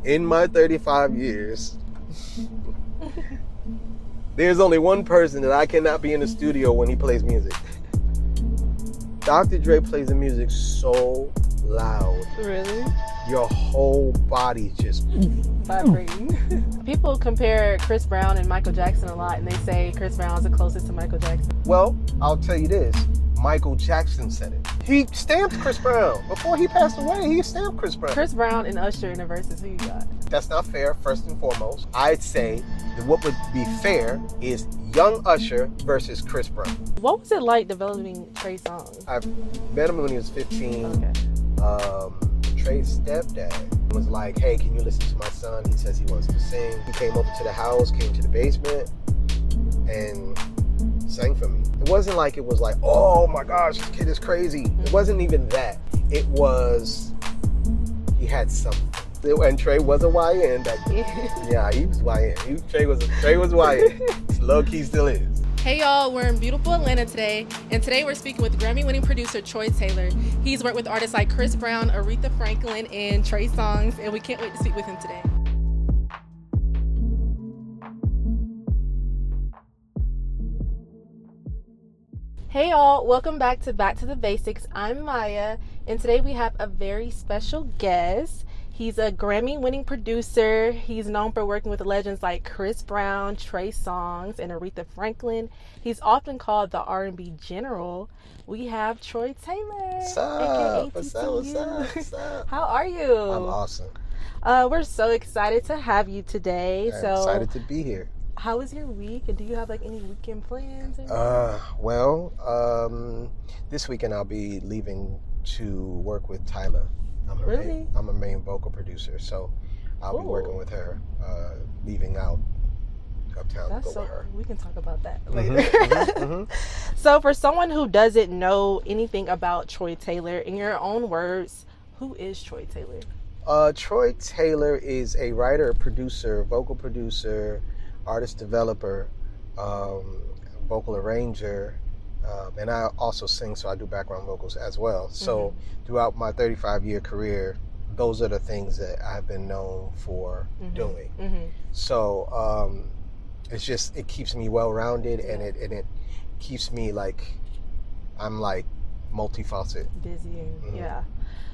in my 35 years, there's only one person that I cannot be in the studio when he plays music. Dr. Dre plays the music so loud. Really? Your whole body just vibrating. People compare Chris Brown and Michael Jackson a lot, and they say Chris Brown is the closest to Michael Jackson. Well, I'll tell you this. Michael Jackson said it. He stamped Chris Brown. Before he passed away, he stamped Chris Brown. Chris Brown and Usher in the VERZUZ, who you got? That's not fair, first and foremost. I'd say that what would be fair is young Usher versus Chris Brown. What was it like developing Trey Songz? I met him when he was 15. Okay. Trey's stepdad was like, hey, can you listen to my son? He says he wants to sing. He came over to the house, came to the basement, and sang for me. It wasn't like it was like, oh my gosh, this kid is crazy. It wasn't even that. It was, he had something. And Trey was a YN back then. Yeah, he was YN. Trey was YN. Low key still is. Hey y'all, we're in beautiful Atlanta today, and today we're speaking with Grammy-winning producer Trey Taylor. He's worked with artists like Chris Brown, Aretha Franklin, and Trey Songz, and we can't wait to speak with him today. Hey y'all, welcome back to the Basics. I'm Maya, and today we have a very special guest. He's a Grammy-winning producer. He's known for working with legends like Chris Brown, Trey Songz, and Aretha Franklin. He's often called the R&B general. We have Trey Taylor. What's up? What's up? How are you? I'm awesome. We're so excited to have you today. I'm excited to be here. How was your week? And do you have like any weekend plans? This weekend I'll be leaving to work with Tyla. I'm a main vocal producer, so I'll be working with her, leaving out uptown to go with her. We can talk about that later. So for someone who doesn't know anything about Trey Taylor, in your own words, who is Trey Taylor? Trey Taylor is a writer, producer, vocal producer, artist developer, vocal arranger, and I also sing, so I do background vocals as well. So throughout my 35-year career, those are the things that I've been known for doing. So it keeps me well-rounded, and it keeps me like I'm like multifaceted. Busy, yeah.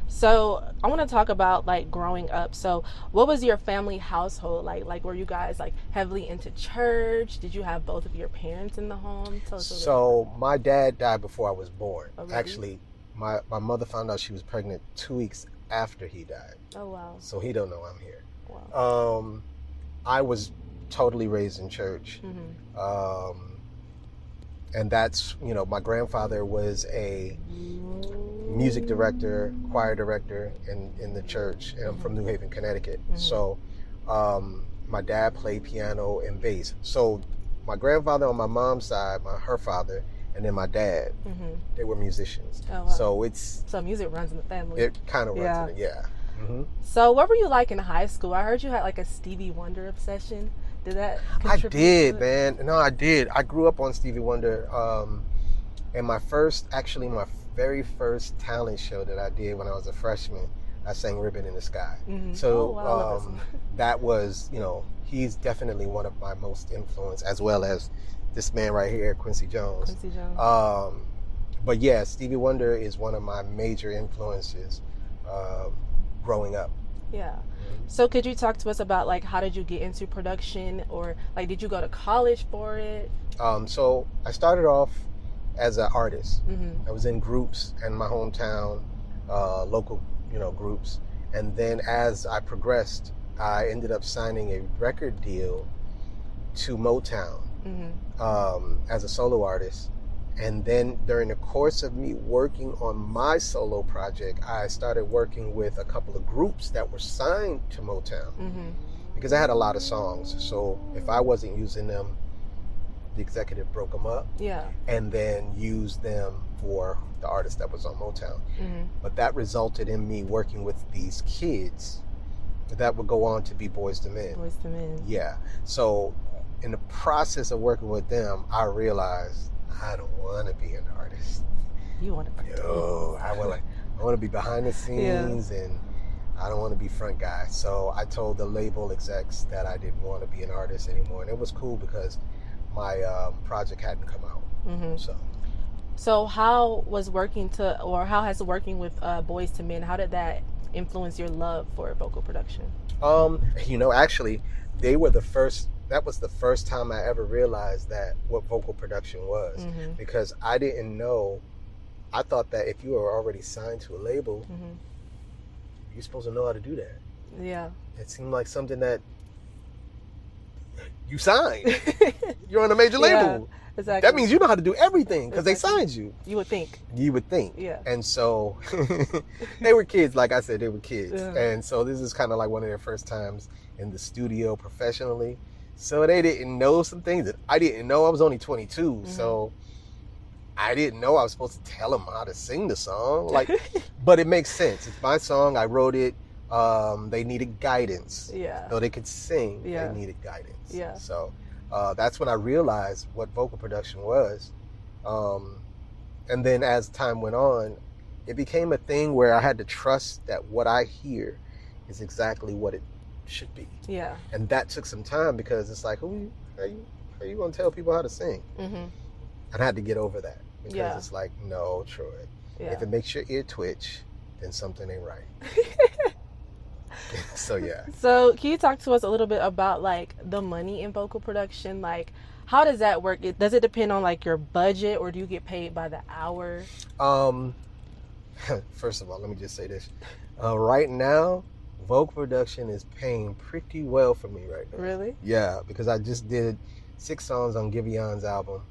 So I want to talk about like growing up. So what was your family household like? Like, were you guys like heavily into church? Did you have both of your parents in the home? So my dad died before I was born. Oh, really? Actually, my mother found out she was pregnant 2 weeks after he died. Oh, wow. So he don't know I'm here. Wow. I was totally raised in church. And that's, my grandfather was a music director, choir director in the church, and I'm from New Haven, Connecticut. So my dad played piano and bass. So my grandfather on my mom's side, her father, and then my dad, they were musicians. Oh, wow. So music runs in the family. It kind of runs in it, yeah. So what were you like in high school? I heard you had like a Stevie Wonder obsession. Did that contribute? I did, man. No, I did. I grew up on Stevie Wonder. And my very first talent show that I did when I was a freshman, I sang Ribbon in the Sky. So that was, he's definitely one of my most influenced, as well as this man right here, Quincy Jones. But yeah, Stevie Wonder is one of my major influences growing up. Yeah. So could you talk to us about like how did you get into production, or like did you go to college for it? So I started off as an artist. I was in groups in my hometown, local, groups. And then as I progressed, I ended up signing a record deal to Motown as a solo artist. And then during the course of me working on my solo project, I started working with a couple of groups that were signed to Motown because I had a lot of songs. So if I wasn't using them, the executive broke them up and then used them for the artist that was on Motown. But that resulted in me working with these kids that would go on to be Boyz II Men. Boyz II Men. Yeah. So in the process of working with them, I realized I don't want to be an artist. You want to produce. No, I want to be behind the scenes, and I don't want to be front guy. So I told the label execs that I didn't want to be an artist anymore. And it was cool because my project hadn't come out. So how has working with Boyz II Men, how did that influence your love for vocal production? Actually, that was the first time I ever realized what vocal production was, because I didn't know. I thought that if you were already signed to a label, you're supposed to know how to do that. Yeah. It seemed like something that you signed. You're on a major label. Exactly. That means you know how to do everything because they signed you. You would think. Yeah. And so they were kids, like I said, they were kids. Yeah. And so this is kind of like one of their first times in the studio professionally. So they didn't know some things that I didn't know. I was only 22. So I didn't know I was supposed to tell them how to sing the song. But it makes sense. It's my song. I wrote it. They needed guidance. Yeah. Though they could sing, they needed guidance. Yeah. So that's when I realized what vocal production was. And then as time went on, it became a thing where I had to trust that what I hear is exactly what it should be. Yeah. And that took some time because it's like, how are you going to tell people how to sing? And I had to get over that because it's like, no, Troy, if it makes your ear twitch, then something ain't right. So yeah. So can you talk to us a little bit about like the money in vocal production? Like, how does that work? Does it depend on like your budget, or do you get paid by the hour? First of all, let me just say this. Right now, vocal production is paying pretty well for me right now. Really? Yeah, because I just did 6 songs on Givéon's album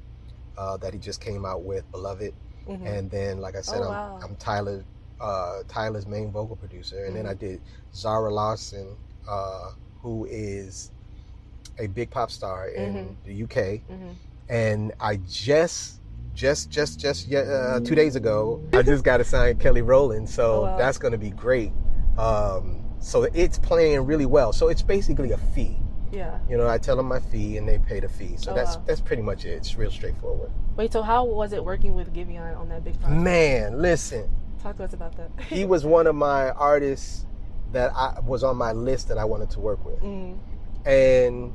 that he just came out with, Beloved. And then, like I said, I'm Tyla's main vocal producer. And then I did Zara Larsson, who is a big pop star in the UK. And I just 2 days ago, I just got assigned Kelly Rowland. So that's going to be great. So it's playing really well. So it's basically a fee. Yeah. I tell them my fee and they pay the fee. So that's pretty much it. It's real straightforward. Wait, so how was it working with Givéon on that big project? Man, listen. Talk to us about that. He was one of my artists that was on my list that I wanted to work with. And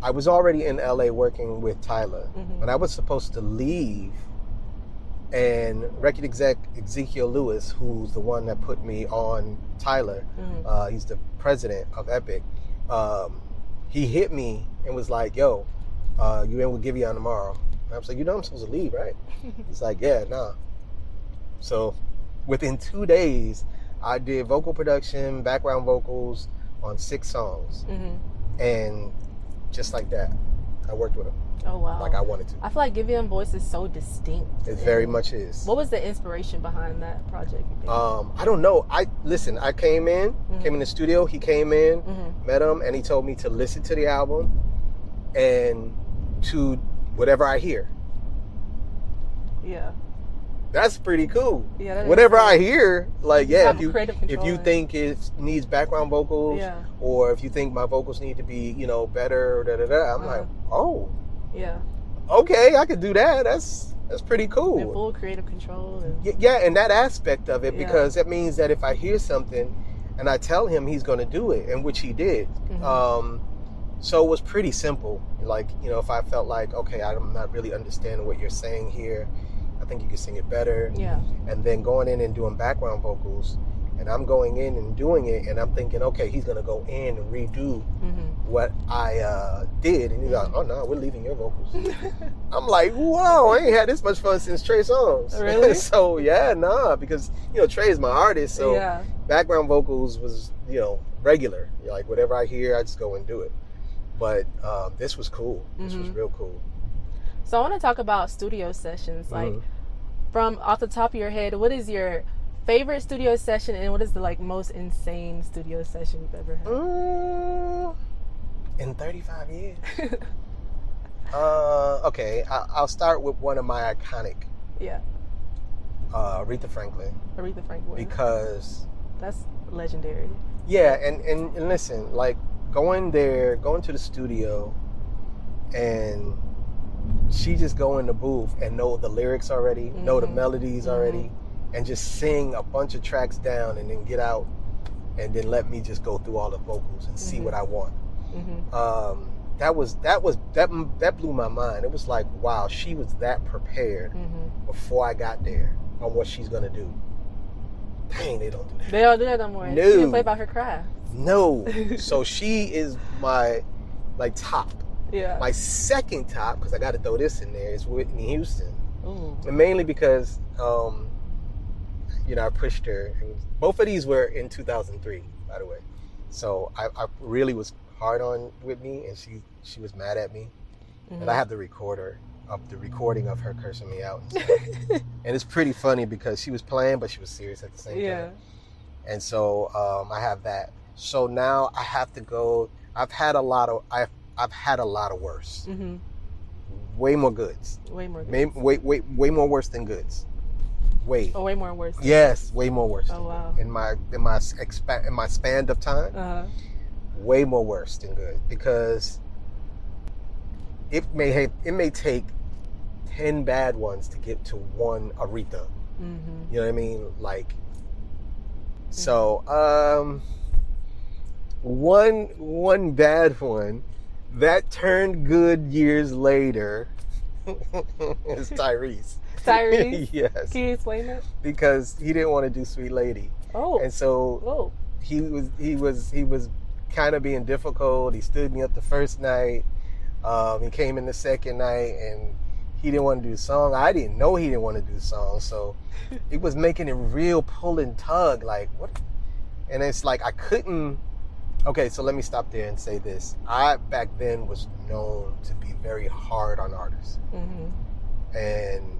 I was already in LA working with Tyla. When I was supposed to leave, and record exec Ezekiel Lewis, who's the one that put me on Tyla, he's the president of Epic, he hit me and was like, yo, you in with Givéon tomorrow? And I was like, I'm supposed to leave, right? He's like, yeah, nah. So within 2 days, I did vocal production, background vocals on 6 songs. And just like that, I worked with him. Oh, wow. Like I wanted to. I feel like Givéon's voice is so distinct. It very much is. What was the inspiration behind that project, you think? I don't know. I came in the studio, he came in, met him, and he told me to listen to the album and to whatever I hear. Yeah. That's pretty cool. Yeah, whatever I hear, like, if you think it needs background vocals, or if you think my vocals need to be, better, I'm like, oh, yeah, okay, I could do that. That's pretty cool. And full creative control. And that aspect of it, because that means that if I hear something and I tell him, he's going to do it, and which he did. So it was pretty simple. Like, if I felt like, okay, I'm not really understanding what you're saying here, I think you can sing it better. Yeah. And then going in and doing background vocals, and I'm going in and doing it, and I'm thinking, okay, he's gonna go in and redo what I did, and he's like, oh no, we're leaving your vocals. I'm like, whoa, I ain't had this much fun since Trey Songz. Really? So because Trey is my artist, so background vocals was regular. Like whatever I hear, I just go and do it. But this was cool. This was real cool. So I want to talk about studio sessions. Like, from off the top of your head, what is your favorite studio session, and what is the most insane studio session you've ever had? In 35 years. Okay, I'll start with one of my iconic. Yeah. Aretha Franklin. Aretha Franklin. Because that's legendary. Yeah, and listen, like going to the studio, and she just go in the booth and know the lyrics already, know the melodies already, and just sing a bunch of tracks down and then get out and then let me just go through all the vocals and see what I want. That blew my mind. It was like, wow, she was that prepared before I got there on what she's gonna do. Dang, they don't do that. They don't do that no more. No. She didn't play about her craft. No. So she is my top. Yeah. My second top, because I got to throw this in there, is Whitney Houston. Ooh. And mainly because, I pushed her. Both of these were in 2003, by the way. So I really was hard on Whitney, and she was mad at me. And I have the recording of her cursing me out and stuff. And it's pretty funny because she was playing, but she was serious at the same time. And so I have that. So now I have to go. I've had a lot of worse. Way more goods. Way more goods. Way more worse than goods. Way. Oh, way more worse. Yes, way more worse. Oh wow. In my span of time, way more worse than good, because it may take 10 bad ones to get to one Aretha. You know what I mean? Like, so one bad one that turned good years later is Tyrese. Tyrese? Yes. Can you explain that? Because he didn't want to do Sweet Lady. Oh. And so he was kind of being difficult. He stood me up the first night. He came in the second night, and he didn't want to do the song. I didn't know he didn't want to do the song, so it was making it real pull and tug. Like, what? And it's like I couldn't. Okay, so let me stop there and say this. I back then was known to be very hard on artists, and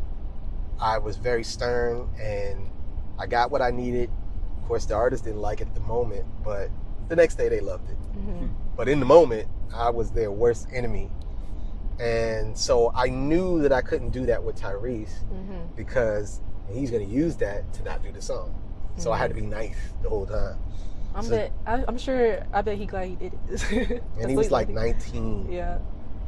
I was very stern, and I got what I needed. Of course, the artist didn't like it at the moment, but the next day they loved it. But in the moment, I was their worst enemy. And so I knew that I couldn't do that with Tyrese because he's going to use that to not do the song. So I had to be nice the whole time. I bet he glad he did it. And he was like 19. Yeah.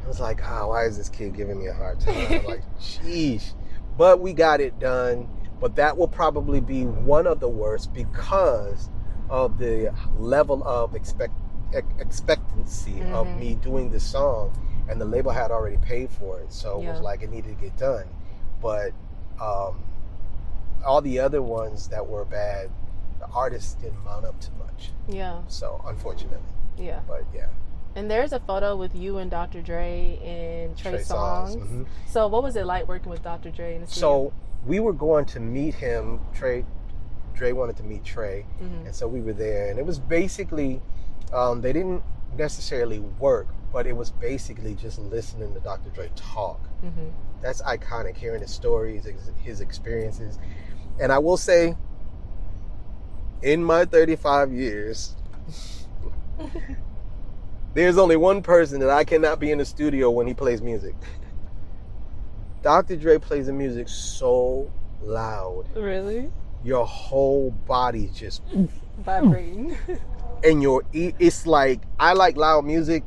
I was like, why is this kid giving me a hard time? I'm like, sheesh. But we got it done. But that will probably be one of the worst because of the level of expectancy of me doing this song, and the label had already paid for it, so it was like it needed to get done. But all the other ones that were bad, the artists didn't mount up too much. Yeah. So unfortunately. Yeah. But yeah. And there's a photo with you and Dr. Dre and Trey Songz. So what was it like working with Dr. Dre in the studio? So we were going to meet him. Dre wanted to meet Trey, and so we were there. And it was basically, they didn't necessarily work, but it was basically just listening to Dr. Dre talk. That's iconic, hearing his stories, his experiences. And I will say, in my 35 years, there's only one person that I cannot be in the studio when he plays music. Dr. Dre plays the music so loud. Really? Your whole body just vibrating. And it's like, I like loud music,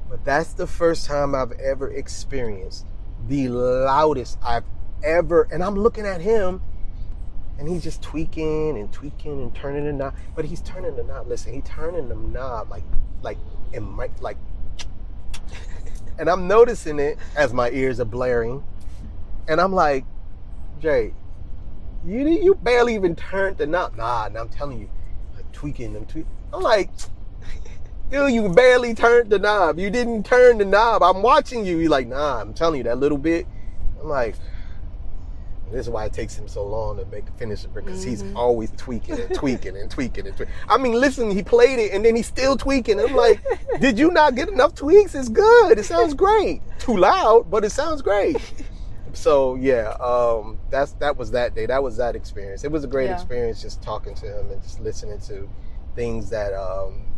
but that's the first time I've ever experienced the loudest I've ever, and I'm looking at him, and he's just tweaking and turning the knob. But he's turning the knob. Listen, he's turning the knob like, and I'm noticing it as my ears are blaring, and I'm like, Jay, you barely even turned the knob. Nah, I'm telling you, like tweaking. I'm like, dude, you barely turned the knob. You didn't turn the knob. I'm watching you. You're like, nah, I'm telling you, that little bit. I'm like, this is why it takes him so long to finish it, because he's always tweaking and tweaking and tweaking and tweaking. I mean, listen, he played it and then he's still tweaking. I'm like, did you not get enough tweaks? It's good. It sounds great. Too loud, but it sounds great. So yeah, that was that day. That was that experience. It was a great experience just talking to him and just listening to things that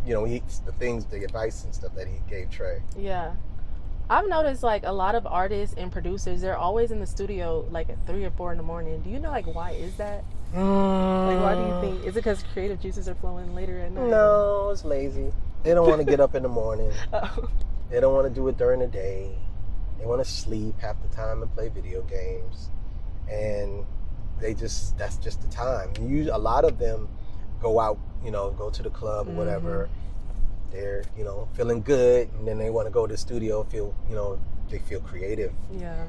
the advice and stuff that he gave Trey. Yeah. I've noticed like a lot of artists and producers, they're always in the studio like at 3 or 4 in the morning. Do you know like why is that? Like why do you think? Is it because creative juices are flowing later at night? No, it's lazy. They don't want to get up in the morning. They don't want to do it during the day. They want to sleep half the time and play video games. And that's just the time. A lot of them go out go to the club or whatever. They're, feeling good, and then they want to go to the studio, they feel creative. Yeah.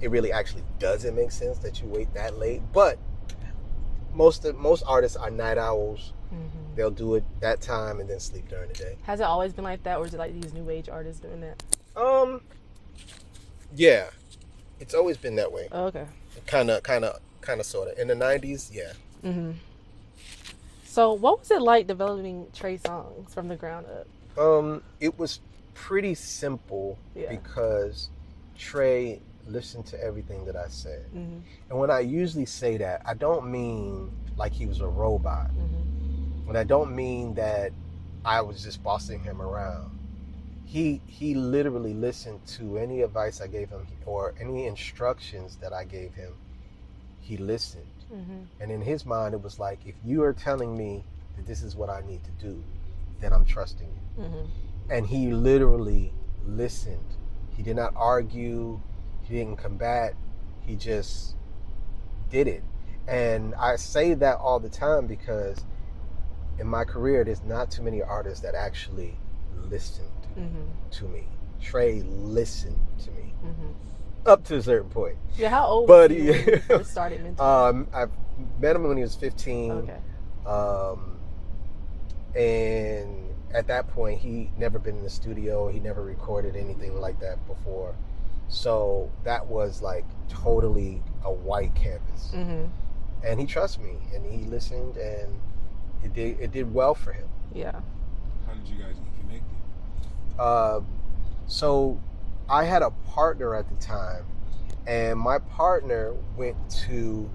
It really actually doesn't make sense that you wait that late, but most artists are night owls. They'll do it that time and then sleep during the day. Has it always been like that, or is it like these new age artists doing that? Yeah, it's always been that way. Oh, okay. Kind of, sort of. In the 90s, yeah. So what was it like developing Trey Songz from the ground up? It was pretty simple because Trey listened to everything that I said. And when I usually say that, I don't mean like he was a robot. And I don't mean that I was just bossing him around. He literally listened to any advice I gave him or any instructions that I gave him. He listened. And in his mind, it was like, if you are telling me that this is what I need to do, then I'm trusting you. And he literally listened. He did not argue. He didn't combat. He just did it. And I say that all the time because in my career, there's not too many artists that actually listened to me. Trey listened to me. Up to a certain point. Yeah, how old was he when you first started mentoring? I met him when he was 15. Okay. And at that point, he never been in the studio. He never recorded anything like that before. So that was like totally a white canvas. And he trusted me, and he listened, and it did well for him. Yeah. How did you guys get connected? So I had a partner at the time, and my partner went to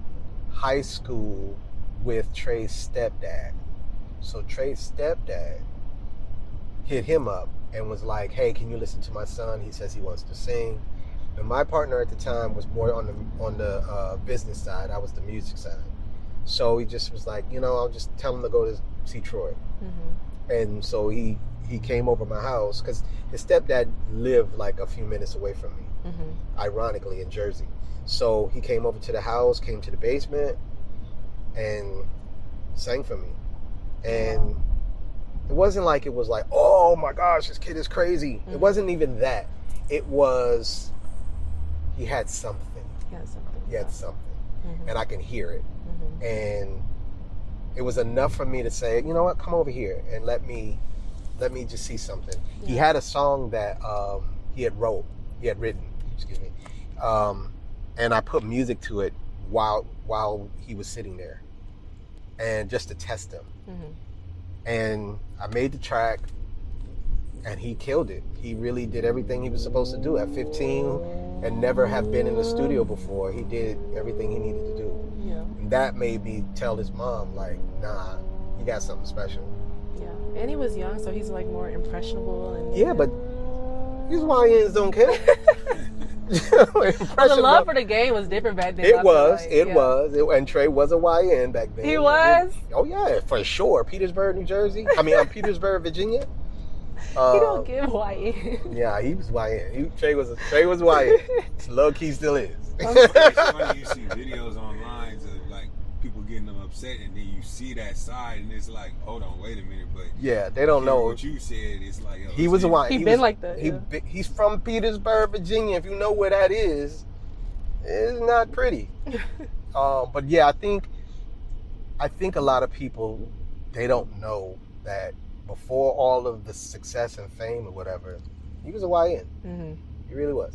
high school with Trey's stepdad. So Trey's stepdad hit him up and was like, hey, can you listen to my son? He says he wants to sing. And my partner at the time was more on the business side. I was the music side. So he just was like, I'll just tell him to go to see Troy. And so he came over my house because his stepdad lived like a few minutes away from me, ironically, in Jersey. So he came over to the house, came to the basement, and sang for me. And it wasn't like it was like, oh my gosh, this kid is crazy. It wasn't even that. It was, he had something. He had something. And I can hear it. And it was enough for me to say, you know what, come over here and let me just see something. He had a song that he had written, and I put music to it while he was sitting there, and just to test him. And I made the track, and he killed it. He really did everything he was supposed to do at 15 and never have been in the studio before. He did everything he needed to do. And that made me tell his mom, like, nah, you got something special. Yeah, and he was young, so he's like more impressionable. And yeah, but these YNs don't care. Well, the love for the game was different back then. It was. And Trey was a YN back then. He was? Oh, yeah, for sure. Petersburg, New Jersey. Petersburg, Virginia. He don't give YN. Yeah, he was YN. Trey was YN. Low key still is. It's funny, you see videos online of like people getting them upset, and then you see that side, and it's like, hold on, wait a minute, but yeah, they don't know what you said. It's like he was a YN. He been like that. He's from Petersburg, Virginia. If you know where that is, it's not pretty. But yeah, I think a lot of people, they don't know that before all of the success and fame or whatever, he was a YN. He really was.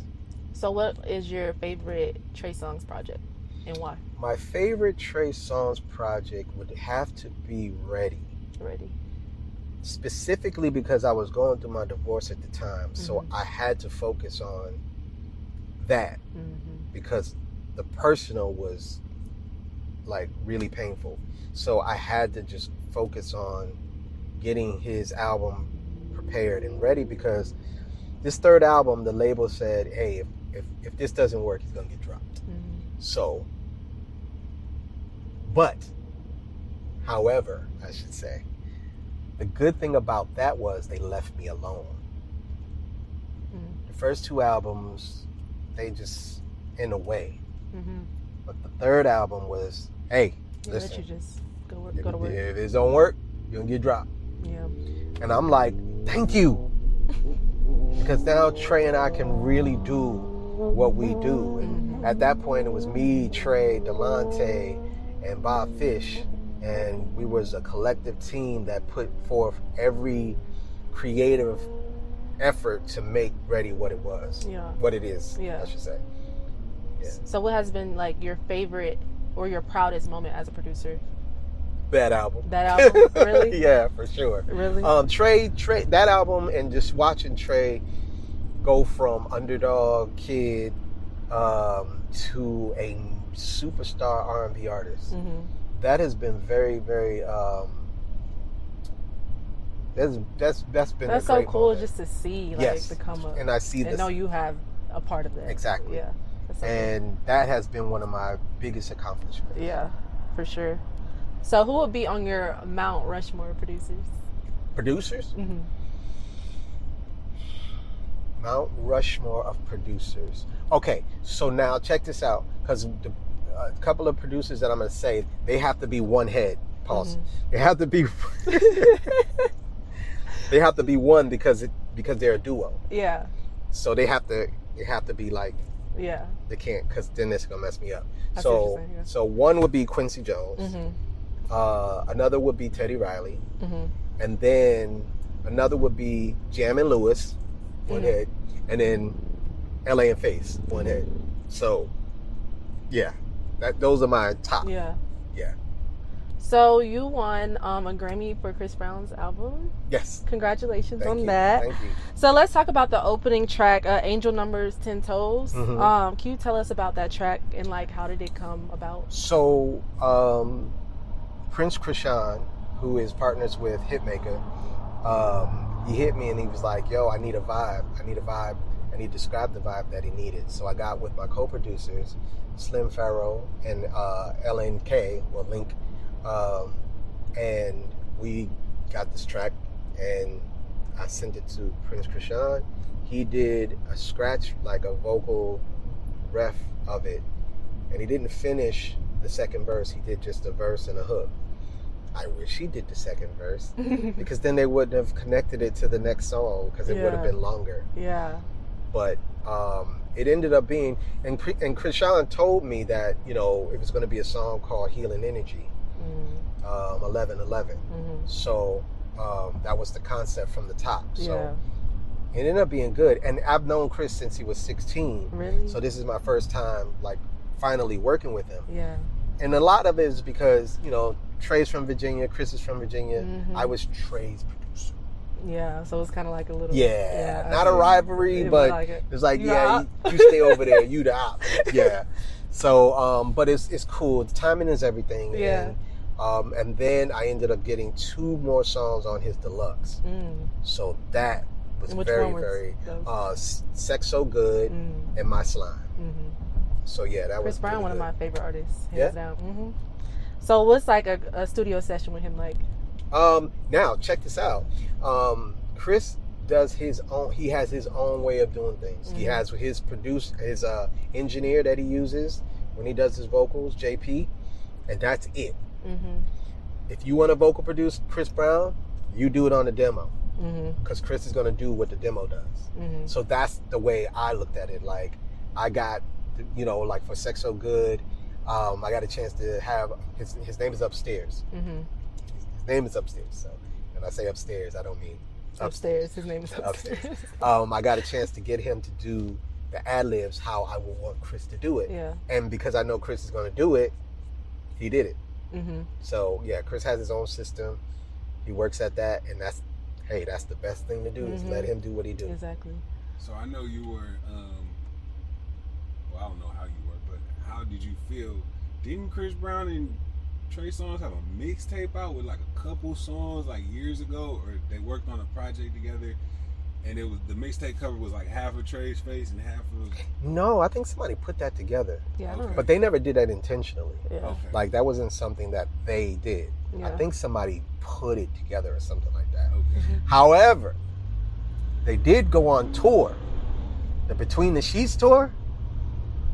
So what is your favorite Trey Songz project and why? My favorite Trey Songz project would have to be Ready. Specifically because I was going through my divorce at the time. So I had to focus on that because the personal was like really painful. So I had to just focus on getting his album prepared and ready, because this third album, the label said, hey, if this doesn't work, he's gonna get dropped. So, however, I should say, the good thing about that was they left me alone. The first two albums, they just in a way. But the third album was, hey, listen, go to work. If it don't work, you're gonna get dropped. Yeah. And I'm like, thank you. Because now Trey and I can really do what we do. And at that point, it was me, Trey, Delonte, and Bob Fish. And we was a collective team that put forth every creative effort to make Ready what it was. Yeah. What it is, Yeah. I should say. Yeah. So what has been like your favorite or your proudest moment as a producer? That album. That album? Really? Yeah, for sure. Really? Trey, that album, and just watching Trey go from underdog kid to a superstar R&B artist. Mm-hmm. That has been very, very. That's been. That's a so great cool moment. just to see, like, Yes. become a. And I see and this. know you have a part of that. Exactly. Yeah. That's so And that has been one of my biggest accomplishments. cool. Yeah, for sure. So who would be on your Mount Rushmore producers? Producers? Mm-hmm. Mount Rushmore of producers. Okay, so now check this out, because a couple of producers that I'm going to say, they have to be one head. Pause. Mm-hmm. They have to be. They have to be one because they're a duo. Yeah. So they have to be like, Yeah. they can't, because then it's gonna mess me up. I see what you're saying, yeah. So one would be Quincy Jones. Mm-hmm. Another would be Teddy Riley. Mm-hmm. And then another would be Jammin' Lewis, one Mhm. head, and then LA and Face, one head. So, yeah, those are my top. Yeah. Yeah. So you won a Grammy for Chris Brown's album. Yes. Congratulations Thank on you. that. Thank you. So let's talk about the opening track, Angel Numbers 10 Toes. Mhm. Can you tell us about that track and like how did it come about? So, Prince Krishan, who is partners with Hitmaker, he hit me and he was like, yo, I need a vibe. And he described the vibe that he needed. So I got with my co-producers, Slim Farrow and LNK, or Link, and we got this track and I sent it to Prince Krishan. He did a scratch, like a vocal ref of it, and he didn't finish the second verse. He did just a verse and a hook. I wish he did the second verse because then they wouldn't have connected it to the next song because it would have Yeah. been longer. Yeah. But it ended up being, and Krishan told me that, you know, it was going to be a song called Healing Energy, 1111. Mm-hmm. So that was the concept from the top. So Yeah. it ended up being good. And I've known Chris since he was 16. Really? So this is my first time, like, finally working with him. Yeah. And a lot of it is because, you know, Trey's from Virginia, Chris is from Virginia. Mhm. I was Trey's producer. Yeah. So it's kind of like a little. Yeah, I not a see. rivalry, Yeah, but like it. it's like, You yeah, the you stay over there, you the op. Yeah. So, but it's cool. The timing is everything. Yeah. And then I ended up getting 2 more songs on his deluxe. Mm. So that was And which very, one was very, those? Sex So Good Mm. and My Slime. Mm-hmm. So yeah, that was Chris Brown, pretty one of good. my favorite artists, hands Yeah? down. Mm-hmm. So what's like a studio session with him like? Now check this out. Chris does his own. He has his own way of doing things. He has his engineer that he uses when he does his vocals, JP, and that's it. Mm-hmm. If you want to vocal produce Chris Brown, you do it on the demo Mm-hmm. because Chris is going to do what the demo does. Mm-hmm. So that's the way I looked at it. Like I got, you know, like for Sex So Good, I got a chance to have his name is Upstairs. Mm-hmm. His name is Upstairs. So when I say upstairs, I don't mean Upstairs. His name is Upstairs. I got a chance to get him to do the ad-libs how I would want Chris to do it. Yeah. And because I know Chris is going to do it, he did it. Mm-hmm. So yeah, Chris has his own system. He works at that, and that's the best thing to do is let him do what he do. Exactly. So I know you were, well, I don't know how you were, but how did you feel? Didn't Chris Brown and Trey Songz have a mixtape out with like a couple songs like years ago, or they worked on a project together, and it was the mixtape cover was like half of Trey's face and half of. No, I think somebody put that together, Yeah. I don't Okay. but they never did that intentionally. Yeah. Okay. Like that wasn't something that they did. Yeah. I think somebody put it together or something like that. Okay. However, they did go on tour. The Between the Sheets tour,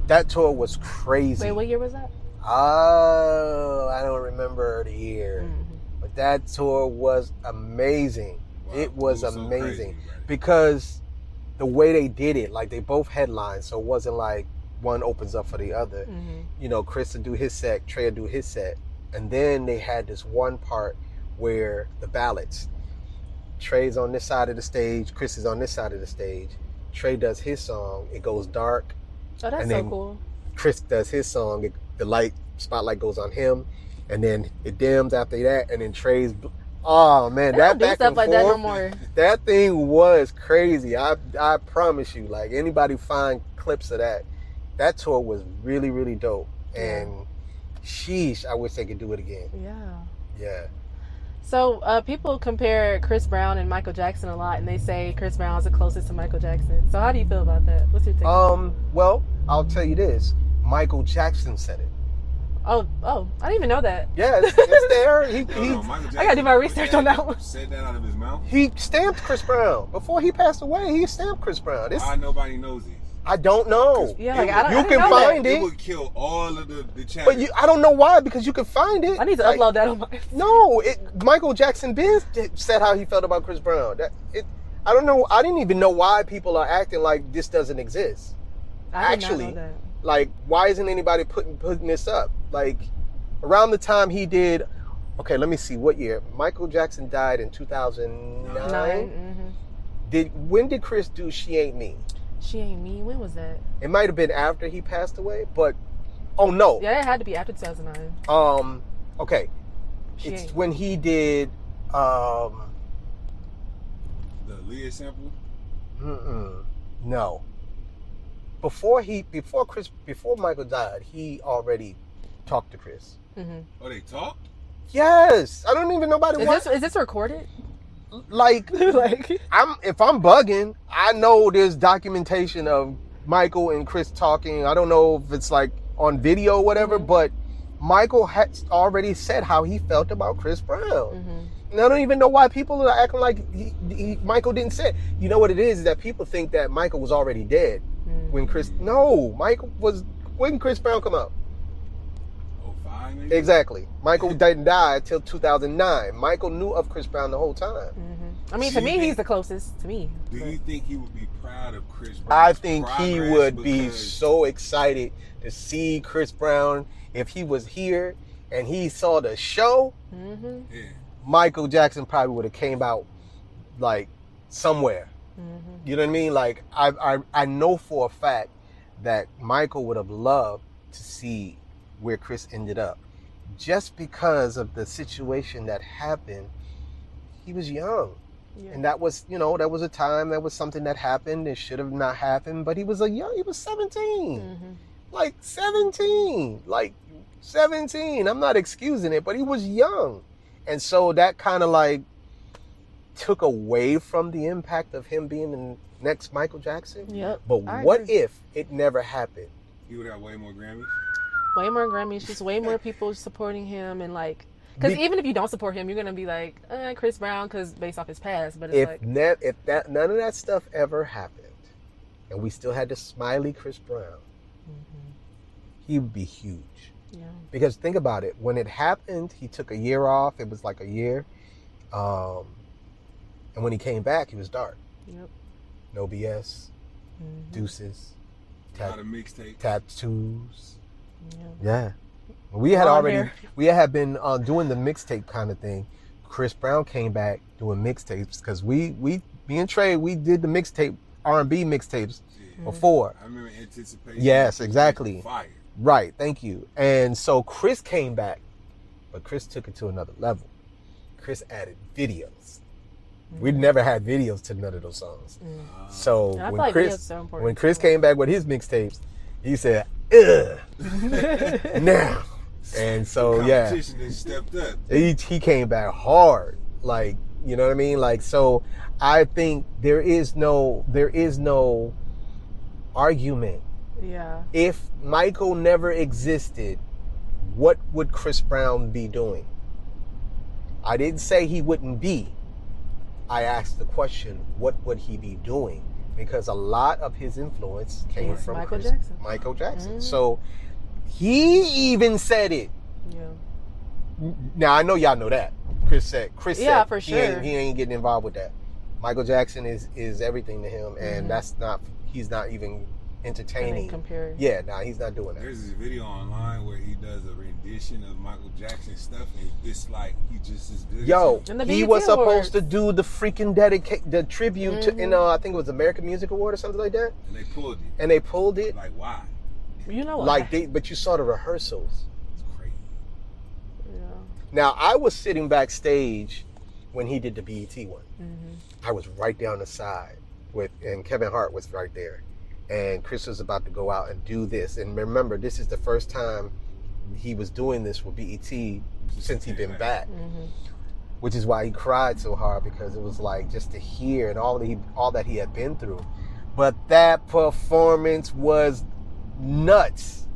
that tour was crazy. Wait, what year was that? Oh, I don't remember the year. Mm-hmm. But that tour was amazing. Wow, It was so amazing. crazy, right? Because the way they did it, like they both headlined, so it wasn't like one opens up for the other. Mm-hmm. You know, Chris would do his set, Trey would do his set. And then they had this one part where the ballads. Trey's on this side of the stage, Chris is on this side of the stage. Trey does his song, it goes dark. Oh, that's And so then cool. Chris does his song, the spotlight goes on him, and then it dims after that, and then Trey's. Oh man, They that don't do back stuff and like forth, that no more. that thing was crazy. I promise you, like anybody find clips of that. That tour was really, really dope. And sheesh, I wish they could do it again. Yeah. Yeah. So people compare Chris Brown and Michael Jackson a lot, and they say Chris Brown's the closest to Michael Jackson. So how do you feel about that? What's your take? Well, I'll tell you this. Michael Jackson said it. Oh, I didn't even know that. Yeah, it's there. I gotta do my research on that one. Said that out of his mouth. He stamped Chris Brown. Before he passed away, he stamped Chris Brown. Why nobody knows these? I don't know. Yeah, like, I You didn't can know find that. it. It would kill all of the chat. But I don't know why, because you can find it. I need to Like, upload that on my. No, Michael Jackson said how he felt about Chris Brown. I don't know. I didn't even know why people are acting like this doesn't exist. I did not Actually, know that. like, why isn't anybody putting this up? Like, around the time he did. Okay, let me see what year. Michael Jackson died in 2009. Mm-hmm. When did Chris do She Ain't Me? She Ain't Me. When was that? It might have been after he passed away, but oh no. Yeah, it had to be after 2009. Okay. She It's Ain't. when he did The Leah sample? No. Before Michael died, he already talked to Chris. Mm-hmm. Oh, they talked? Yes. I don't even know about it. Is this recorded? Like, Like, if I'm bugging, I know there's documentation of Michael and Chris talking. I don't know if it's like on video or whatever, but Michael had already said how he felt about Chris Brown. mm-hmm. And I don't even know why people are acting like Michael didn't say it. You know what it is that people think that Michael was already dead when Chris. No, Michael was. When did Chris Brown come out? 05 maybe? Exactly. Michael didn't die until 2009. Michael knew of Chris Brown the whole time. Mm-hmm. I mean, to me, he's the closest to me. Do you think he would be proud of Chris Brown? I think he would be so excited to see Chris Brown if he was here and he saw the show. Mm-hmm. Yeah. Michael Jackson probably would have came out like somewhere. Mm-hmm. You know what I mean? Like I know for a fact that Michael would have loved to see where Chris ended up. Just because of the situation that happened, he was young. Yeah. And that was, that was a time, that was something that happened. It should have not happened, but he was he was 17. Mm-hmm. Like 17. Like 17. I'm not excusing it, but he was young. And so that kind of like took away from the impact of him being the next Michael Jackson. Yep. But what if it never happened? He would have way more Grammys? Way more Grammys, just way more people supporting him, and like, because even if you don't support him, you're gonna be like Chris Brown, because based off his past. But it's None of that stuff ever happened, and we still had the smiley Chris Brown, he would be huge. Yeah. Because think about it, when it happened, he took a year off. It was like a year, and when he came back, he was dark. Yep. No BS, deuces, A lot of mixtapes. tattoos. Yeah. We had been doing the mixtape kind of thing. Chris Brown came back doing mixtapes because me and Trey, we did the mixtape R&B mixtapes before. I remember Anticipation. Yes, exactly. Fire. Right, thank you. And so Chris came back, but Chris took it to another level. Chris added videos. We'd never had videos to none of those songs. So when Chris came back with his mixtapes, he said, ugh, now. And so, Competition has stepped up. he came back hard. Like, you know what I mean? Like, so I think there is no argument. Yeah. If Michael never existed, what would Chris Brown be doing? I didn't say he wouldn't be. I asked the question, what would he be doing? Because a lot of his influence came from Michael Jackson. Mm-hmm. So He even said it. Yeah. Now I know y'all know that. Chris said. Yeah, for sure. He ain't getting involved with that. Michael Jackson is everything to him, and he's not even entertaining. Yeah, he's not doing that. There's this video online where he does a rendition of Michael Jackson stuff, and it's like he just is good. Yo, he was supposed to do the freaking the tribute to, I think it was American Music Award or something like that. And they pulled it. Like, why? You know what? But you saw the rehearsals. It's crazy. Yeah. Now, I was sitting backstage when he did the BET one. I was right down the side and Kevin Hart was right there. And Chris was about to go out and do this. And remember, this is the first time he was doing this with BET since he'd been back. Which is why he cried so hard, because it was like just to hear and all that he had been through. But that performance was nuts.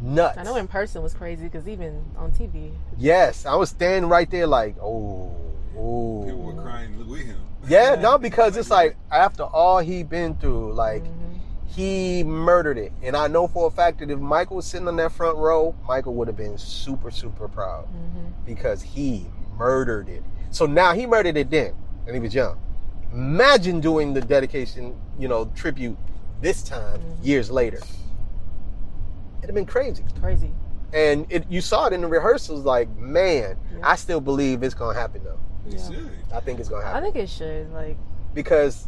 I know in person was crazy, because even on TV. Yes, I was standing right there like, oh. People were crying with him. Yeah, no, because it's like after all he been through, like he murdered it. And I know for a fact that if Michael was sitting on that front row, Michael would have been super, super proud because he murdered it. So now he murdered it then, and he was young. Imagine doing the dedication, tribute this time, years later. It'd have been crazy. Crazy. And you saw it in the rehearsals, like, man, I still believe it's going to happen, though. It should. I think it's going to happen. I think it should, because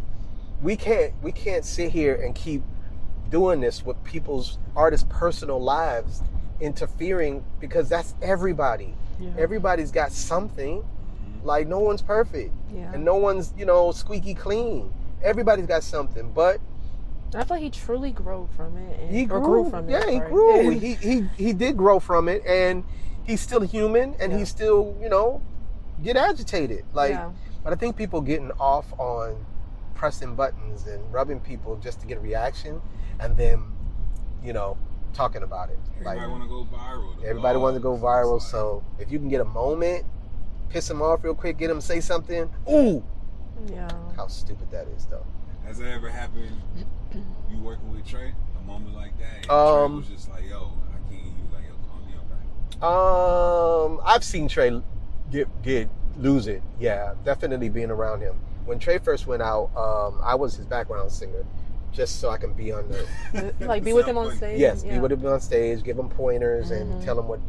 we can't sit here and keep doing this with artists' personal lives, interfering, because that's everybody. Yeah. Everybody's got something. Like, no one's perfect. Yeah. And no one's, squeaky clean. Everybody's got something, but I feel like he truly grew from it. He grew from it. Yeah, he grew. He did grow from it, and he's still human, and he's still, get agitated. But I think people getting off on pressing buttons and rubbing people just to get a reaction, and then, talking about it. Everybody want to go viral. Everybody wants to go viral. So if you can get a moment, piss them off real quick, get them to say something. Ooh. Yeah. How stupid that is, though. Has that ever happened? You working with Trey? A moment like that? And Trey was just like, yo, I can't. You like, yo, call me up. I've seen Trey lose it. Yeah, definitely being around him. When Trey first went out, I was his background singer, just so I can be on the be with him on stage. Yes, be with him on stage, give him pointers and tell him what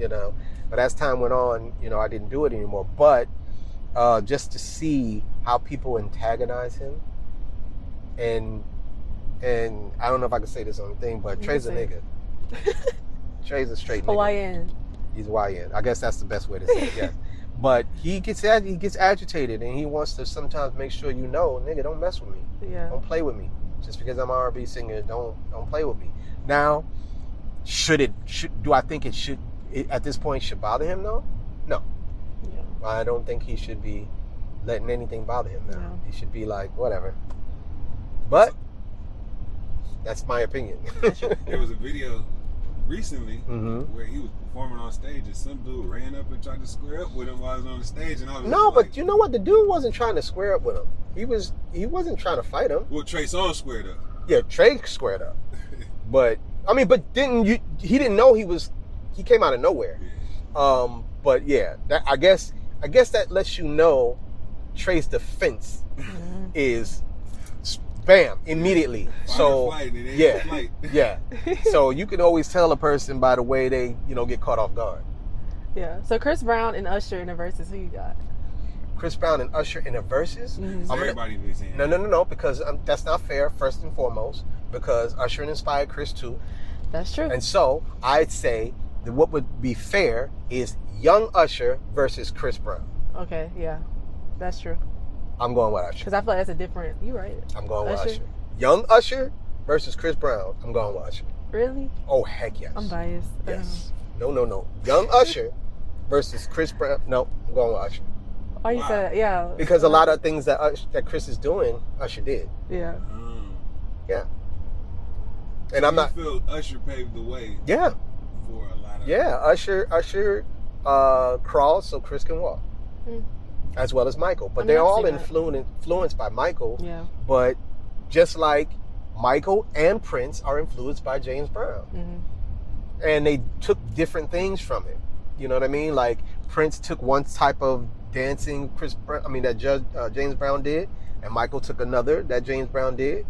But as time went on, I didn't do it anymore. But just to see how people antagonize him, and I don't know if I can say this on the thing, but Trey's a nigga. Trey's a straight nigga. YN. He's YN. I guess that's the best way to say it. Yeah. But he gets agitated, and he wants to sometimes make sure nigga, don't mess with me. Yeah. Don't play with me. Just because I'm an R&B singer, don't play with me. Now, do I think it should at this point should bother him though? No. Yeah. I don't think he should be letting anything bother him now. Yeah. He should be like, whatever. But that's my opinion. There was a video recently where he was performing on stage, and some dude ran up and tried to square up with him while he was on the stage, and I was but you know what? The dude wasn't trying to square up with him. He wasn't trying to fight him. Well, Trey Songz squared up. Yeah, Trey squared up. But he didn't know he came out of nowhere. Yeah. But yeah, I guess that lets you know Trey's defense is bam, immediately. Yeah. So you can always tell a person by the way they, get caught off guard. Yeah. So Chris Brown and Usher in the VERZUZ, who you got? Chris Brown and Usher in the VERZUZ? Everybody be saying No, because that's not fair, first and foremost, because Usher inspired Chris too. That's true. And so I'd say that what would be fair is young Usher versus Chris Brown. Okay, yeah. That's true. I'm going with Usher. Because I feel like that's a different... You're right. I'm going with Usher. Young Usher versus Chris Brown. I'm going with Usher. Really? Oh, heck yes. I'm biased. Yes. No. Young Usher versus Chris Brown. No, I'm going with Usher. Why you said, yeah. Because a lot of things that Chris is doing, Usher did. Yeah. Yeah. And so I feel Usher paved the way. Yeah. For a lot of... Yeah, Usher crawled so Chris can walk. As well as Michael. But they're all influenced by Michael. Yeah. But just like Michael and Prince are influenced by James Brown. and they took different things from it. You know what I mean? Like Prince took one type of dancing, James Brown did, and Michael took another that James Brown did.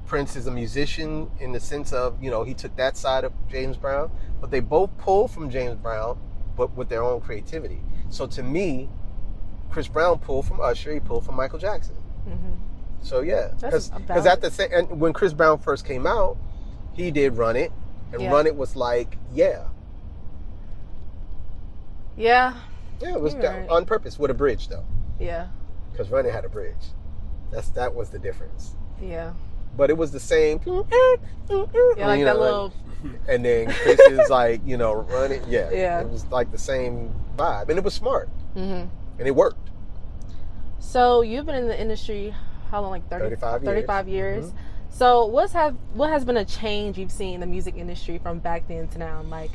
Prince is a musician in the sense of, he took that side of James Brown, but they both pulled from James Brown, but with their own creativity. So to me, Chris Brown pulled from Usher, he pulled from Michael Jackson. Mm-hmm. So yeah, because at the same, and when Chris Brown first came out, he did Run It, and Run It was like, yeah, it was on purpose with a bridge though. Yeah, because Run It had a bridge. That was the difference. Yeah, but it was the same. Like that little. And then Chris is like, Run It. Yeah, it was like the same vibe, and it was smart, and it worked. So you've been in the industry how long? Like 35 years. Mm-hmm. So what has been a change you've seen in the music industry from back then to now? Like,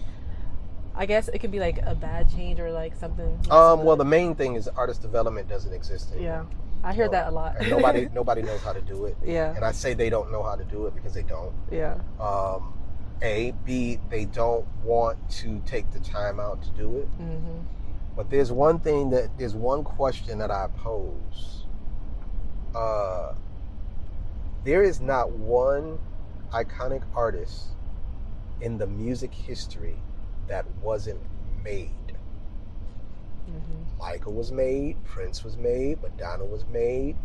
I guess it could be like a bad change or like something. Well, the main thing is artist development doesn't exist anymore. Yeah, I hear that a lot. And nobody knows how to do it. Yeah. And I say they don't know how to do it because they don't. Yeah. B, they don't want to take the time out to do it. Mm-hmm. But there's one question that I pose. There is not one iconic artist in the music history that wasn't made. Mm-hmm. Michael was made, Prince was made, Madonna was made.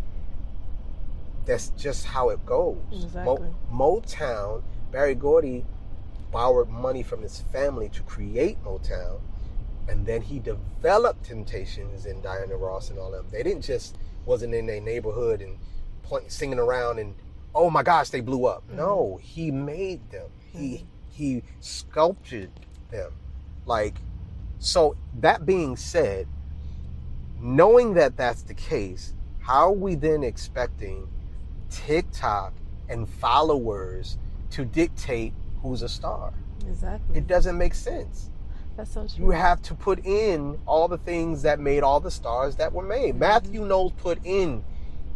That's just how it goes. Exactly. Motown, Barry Gordy borrowed money from his family to create Motown, and then he developed Temptations and Diana Ross and all them. They wasn't in their neighborhood and singing around and, oh my gosh, they blew up. Mm-hmm. No, he made them. Mm-hmm. He sculpted them. So that being said, knowing that that's the case, how are we then expecting TikTok and followers to dictate who's a star? Exactly. It doesn't make sense. That's so true. You have to put in all the things that made all the stars that were made. Mm-hmm. Matthew Knowles put in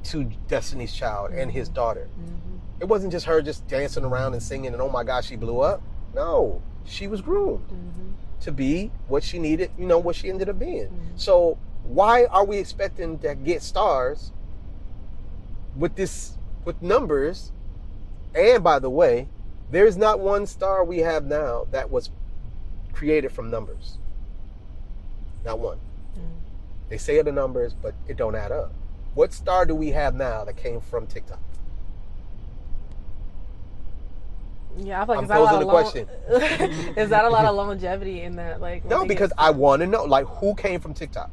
to Destiny's Child and his daughter. Mm-hmm. It wasn't just her just dancing around and singing and oh my gosh, she blew up. No, she was groomed to be what she needed, what she ended up being. Mm-hmm. So why are we expecting to get stars with numbers? And by the way, there's not one star we have now that was created from numbers. Not one. They say the numbers, but it don't add up. What star do we have now that came from TikTok? Yeah, I feel like I'm posing the question. Is that a lot of longevity in that? No, because I want to know, who came from TikTok?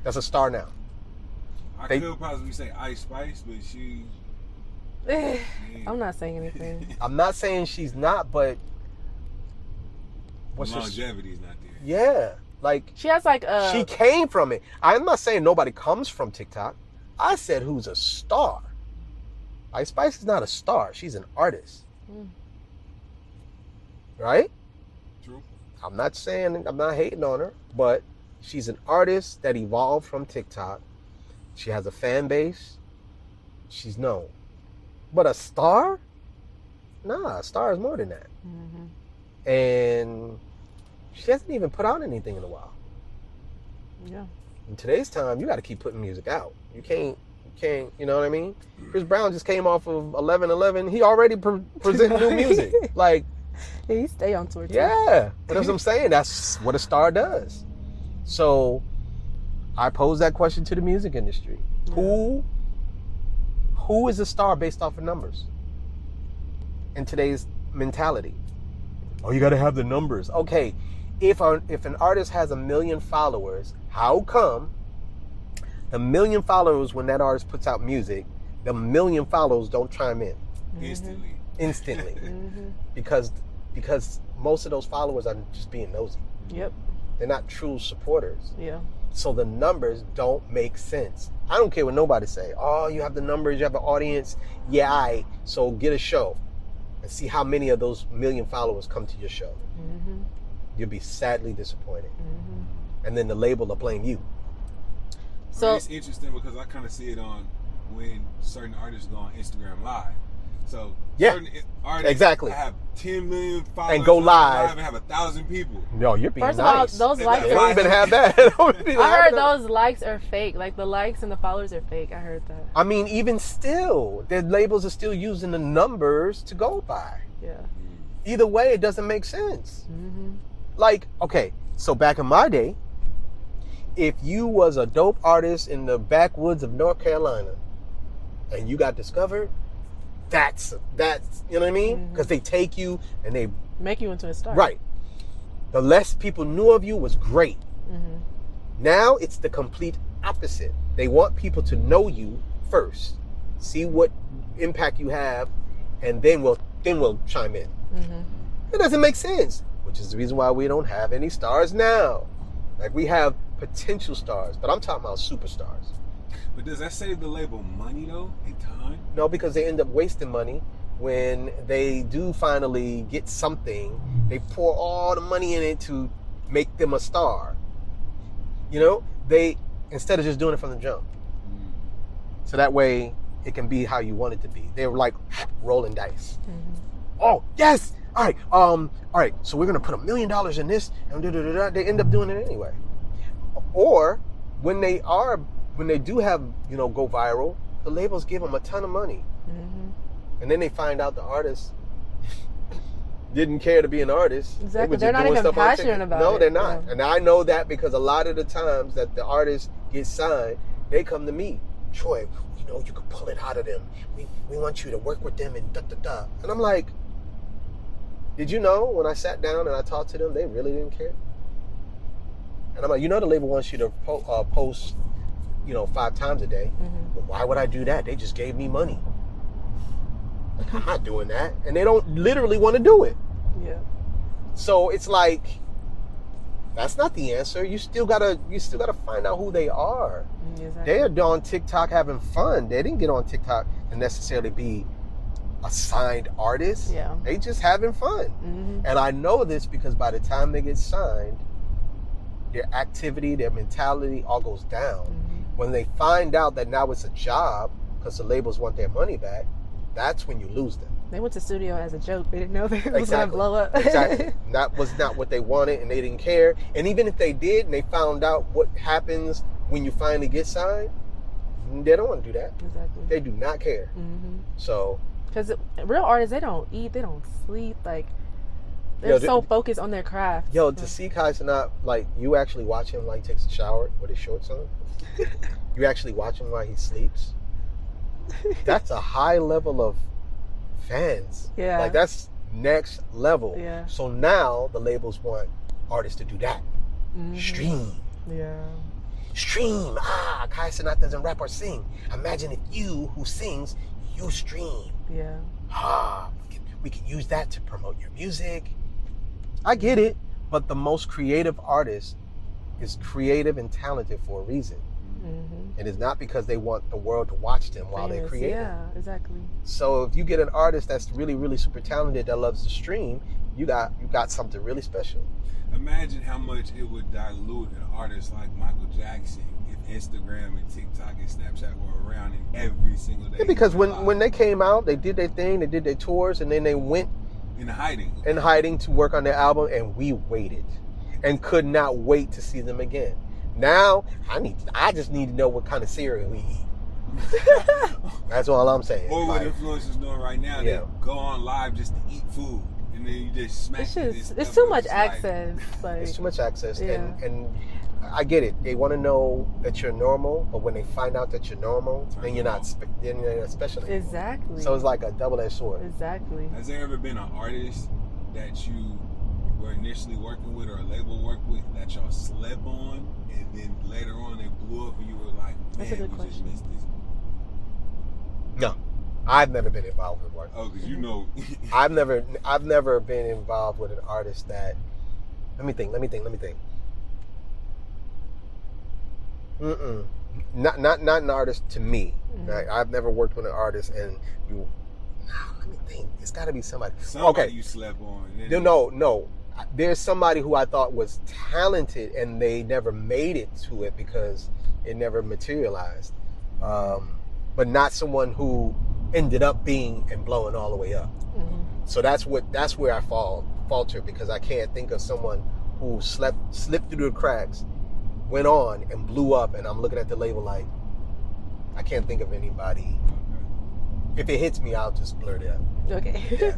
That's a star now. I could possibly say Ice Spice, but she. I'm not saying anything. I'm not saying she's not, but longevity is not there. Yeah, she has she came from it. I'm not saying nobody comes from TikTok. I said who's a star. Ice Spice is not a star. She's an artist. Right? True. I'm not hating on her, but she's an artist that evolved from TikTok. She has a fan base. She's known. But a star? Nah, a star is more than that. Mm-hmm. And she hasn't even put out anything in a while. Yeah. In today's time, you got to keep putting music out. You can't, you know what I mean? Chris Brown just came off of 11/11. He already presented new music. Yeah, he stay on tour too. Yeah, but that's what I'm saying. That's what a star does. So I pose that question to the music industry. Yeah. Who is a star based off of numbers in today's mentality? Oh, you got to have the numbers. Okay, if an artist has 1 million followers, how come the 1 million followers, when that artist puts out music, the 1 million followers don't chime in? Instantly. Mm-hmm. Because most of those followers are just being nosy. Yep. They're not true supporters. Yeah. So the numbers don't make sense. I don't care what nobody say. Oh, you have the numbers, you have an audience. Yeah, so get a show and see how many of those 1 million followers come to your show. Mm-hmm. You'll be sadly disappointed. Mm-hmm. And then the label will blame you. So it's interesting because I kind of see it on when certain artists go on Instagram Live. So Yeah, certain artists exactly. have 10 million followers And go live and have 1,000 people. No, you're being First nice. of all, those likes They don't even have that. I heard those likes are fake. Like the likes and the followers are fake. I heard that. I mean, even still, the labels are still using the numbers to go by. Yeah. Either way, it doesn't make sense. Mm-hmm. Like, okay, so back in my day, if you was a dope artist in the backwoods of North Carolina and you got discovered, that's you know what I mean? Because they take you and they make you into a star. Right. The less people knew of you was great. Mm-hmm. Now it's the complete opposite. They want people to know you first, see what impact you have, and then we'll chime in. Mm-hmm. It doesn't make sense, which is the reason why we don't have any stars now. Like, we have potential stars, but I'm talking about superstars. But does that save the label money though, and time? No, because they end up wasting money when they do finally get something. They pour all the money in it to make them a star. You know, they instead of just doing it from the jump. So that way it can be how you want it to be. They're like rolling dice. Mm-hmm. Oh, yes. All right. So we're going to put $1 million in this and they end up doing it anyway. Or when they do have, go viral, the labels give them a ton of money. Mm-hmm. And then they find out the artist didn't care to be an artist. Exactly. They're not even passionate about it. No, they're not. Yeah. And I know that because a lot of the times that the artists get signed, they come to me. Troy, you can pull it out of them. We want you to work with them and da-da-da. And I'm like, did you know when I sat down and I talked to them, they really didn't care? And I'm like, the label wants you to post, 5 times a day. Mm-hmm. But why would I do that? They just gave me money. Like, I'm not doing that. And they don't literally want to do it. Yeah. So it's like, that's not the answer. You still gotta find out who they are. Exactly. They're on TikTok having fun. They didn't get on TikTok to necessarily be a signed artist. Yeah. They just having fun. Mm-hmm. And I know this because by the time they get signed, their activity, their mentality all goes down. Mm-hmm. When they find out that now it's a job because the labels want their money back, that's when you lose them. They went to studio as a joke. They didn't know that it was going to blow up. Exactly. That was not what they wanted, and they didn't care. And even if they did, and they found out what happens when you finally get signed, they don't want to do that. Exactly. They do not care. Mm-hmm. So, because real artists, they don't eat, they don't sleep. Like, they're so focused on their craft. To see Kai Cenat, like, you actually watch him like takes a shower with his shorts on. You actually watch him while he sleeps. That's a high level of fans. Yeah. Like, that's next level. Yeah. So now the labels want artists to do that. Mm-hmm. Stream. Yeah. Stream. Kai Cenat doesn't rap or sing. Imagine if you who sings, you stream. Yeah. We can use that to promote your music. I get it, but the most creative artist is creative and talented for a reason. Mm-hmm. And it's not because they want the world to watch them while they're creating. Yeah, exactly. So if you get an artist that's really, really super talented that loves to stream, you got something really special. Imagine how much it would dilute an artist like Michael Jackson if Instagram and TikTok and Snapchat were around in every single day. Yeah, because when they came out, they did their thing, they did their tours, and then they went in hiding to work on their album, and we waited and could not wait to see them again. Now I just need to know what kind of cereal we eat. That's all I'm saying. Or what influencers doing right now, they go on live just to eat food, and then you just smash it. It's too much access. Like, it's too much access, yeah. and I get it. They want to know that you're normal, but when they find out that you're normal, then you're not special anymore. Exactly. So it's like a double-edged sword. Exactly. Has there ever been an artist that you were initially working with or a label worked with that y'all slept on, and then later on they blew up and you were like, man, That's a good we question. just missed this? No, I've never been involved with work. Oh, because you know. I've never been involved with an artist that. Let me think. Not an artist to me. Mm-hmm. I've never worked with an artist, and let me think. It's got to be somebody. Somebody you slept on. No. There's somebody who I thought was talented, and they never made it to it because it never materialized. But not someone who ended up being and blowing all the way up. Mm-hmm. So that's where I falter, because I can't think of someone who slipped through the cracks, went on and blew up, and I'm looking at the label like, I can't think of anybody. If it hits me, I'll just blurt it out. Okay. Yeah.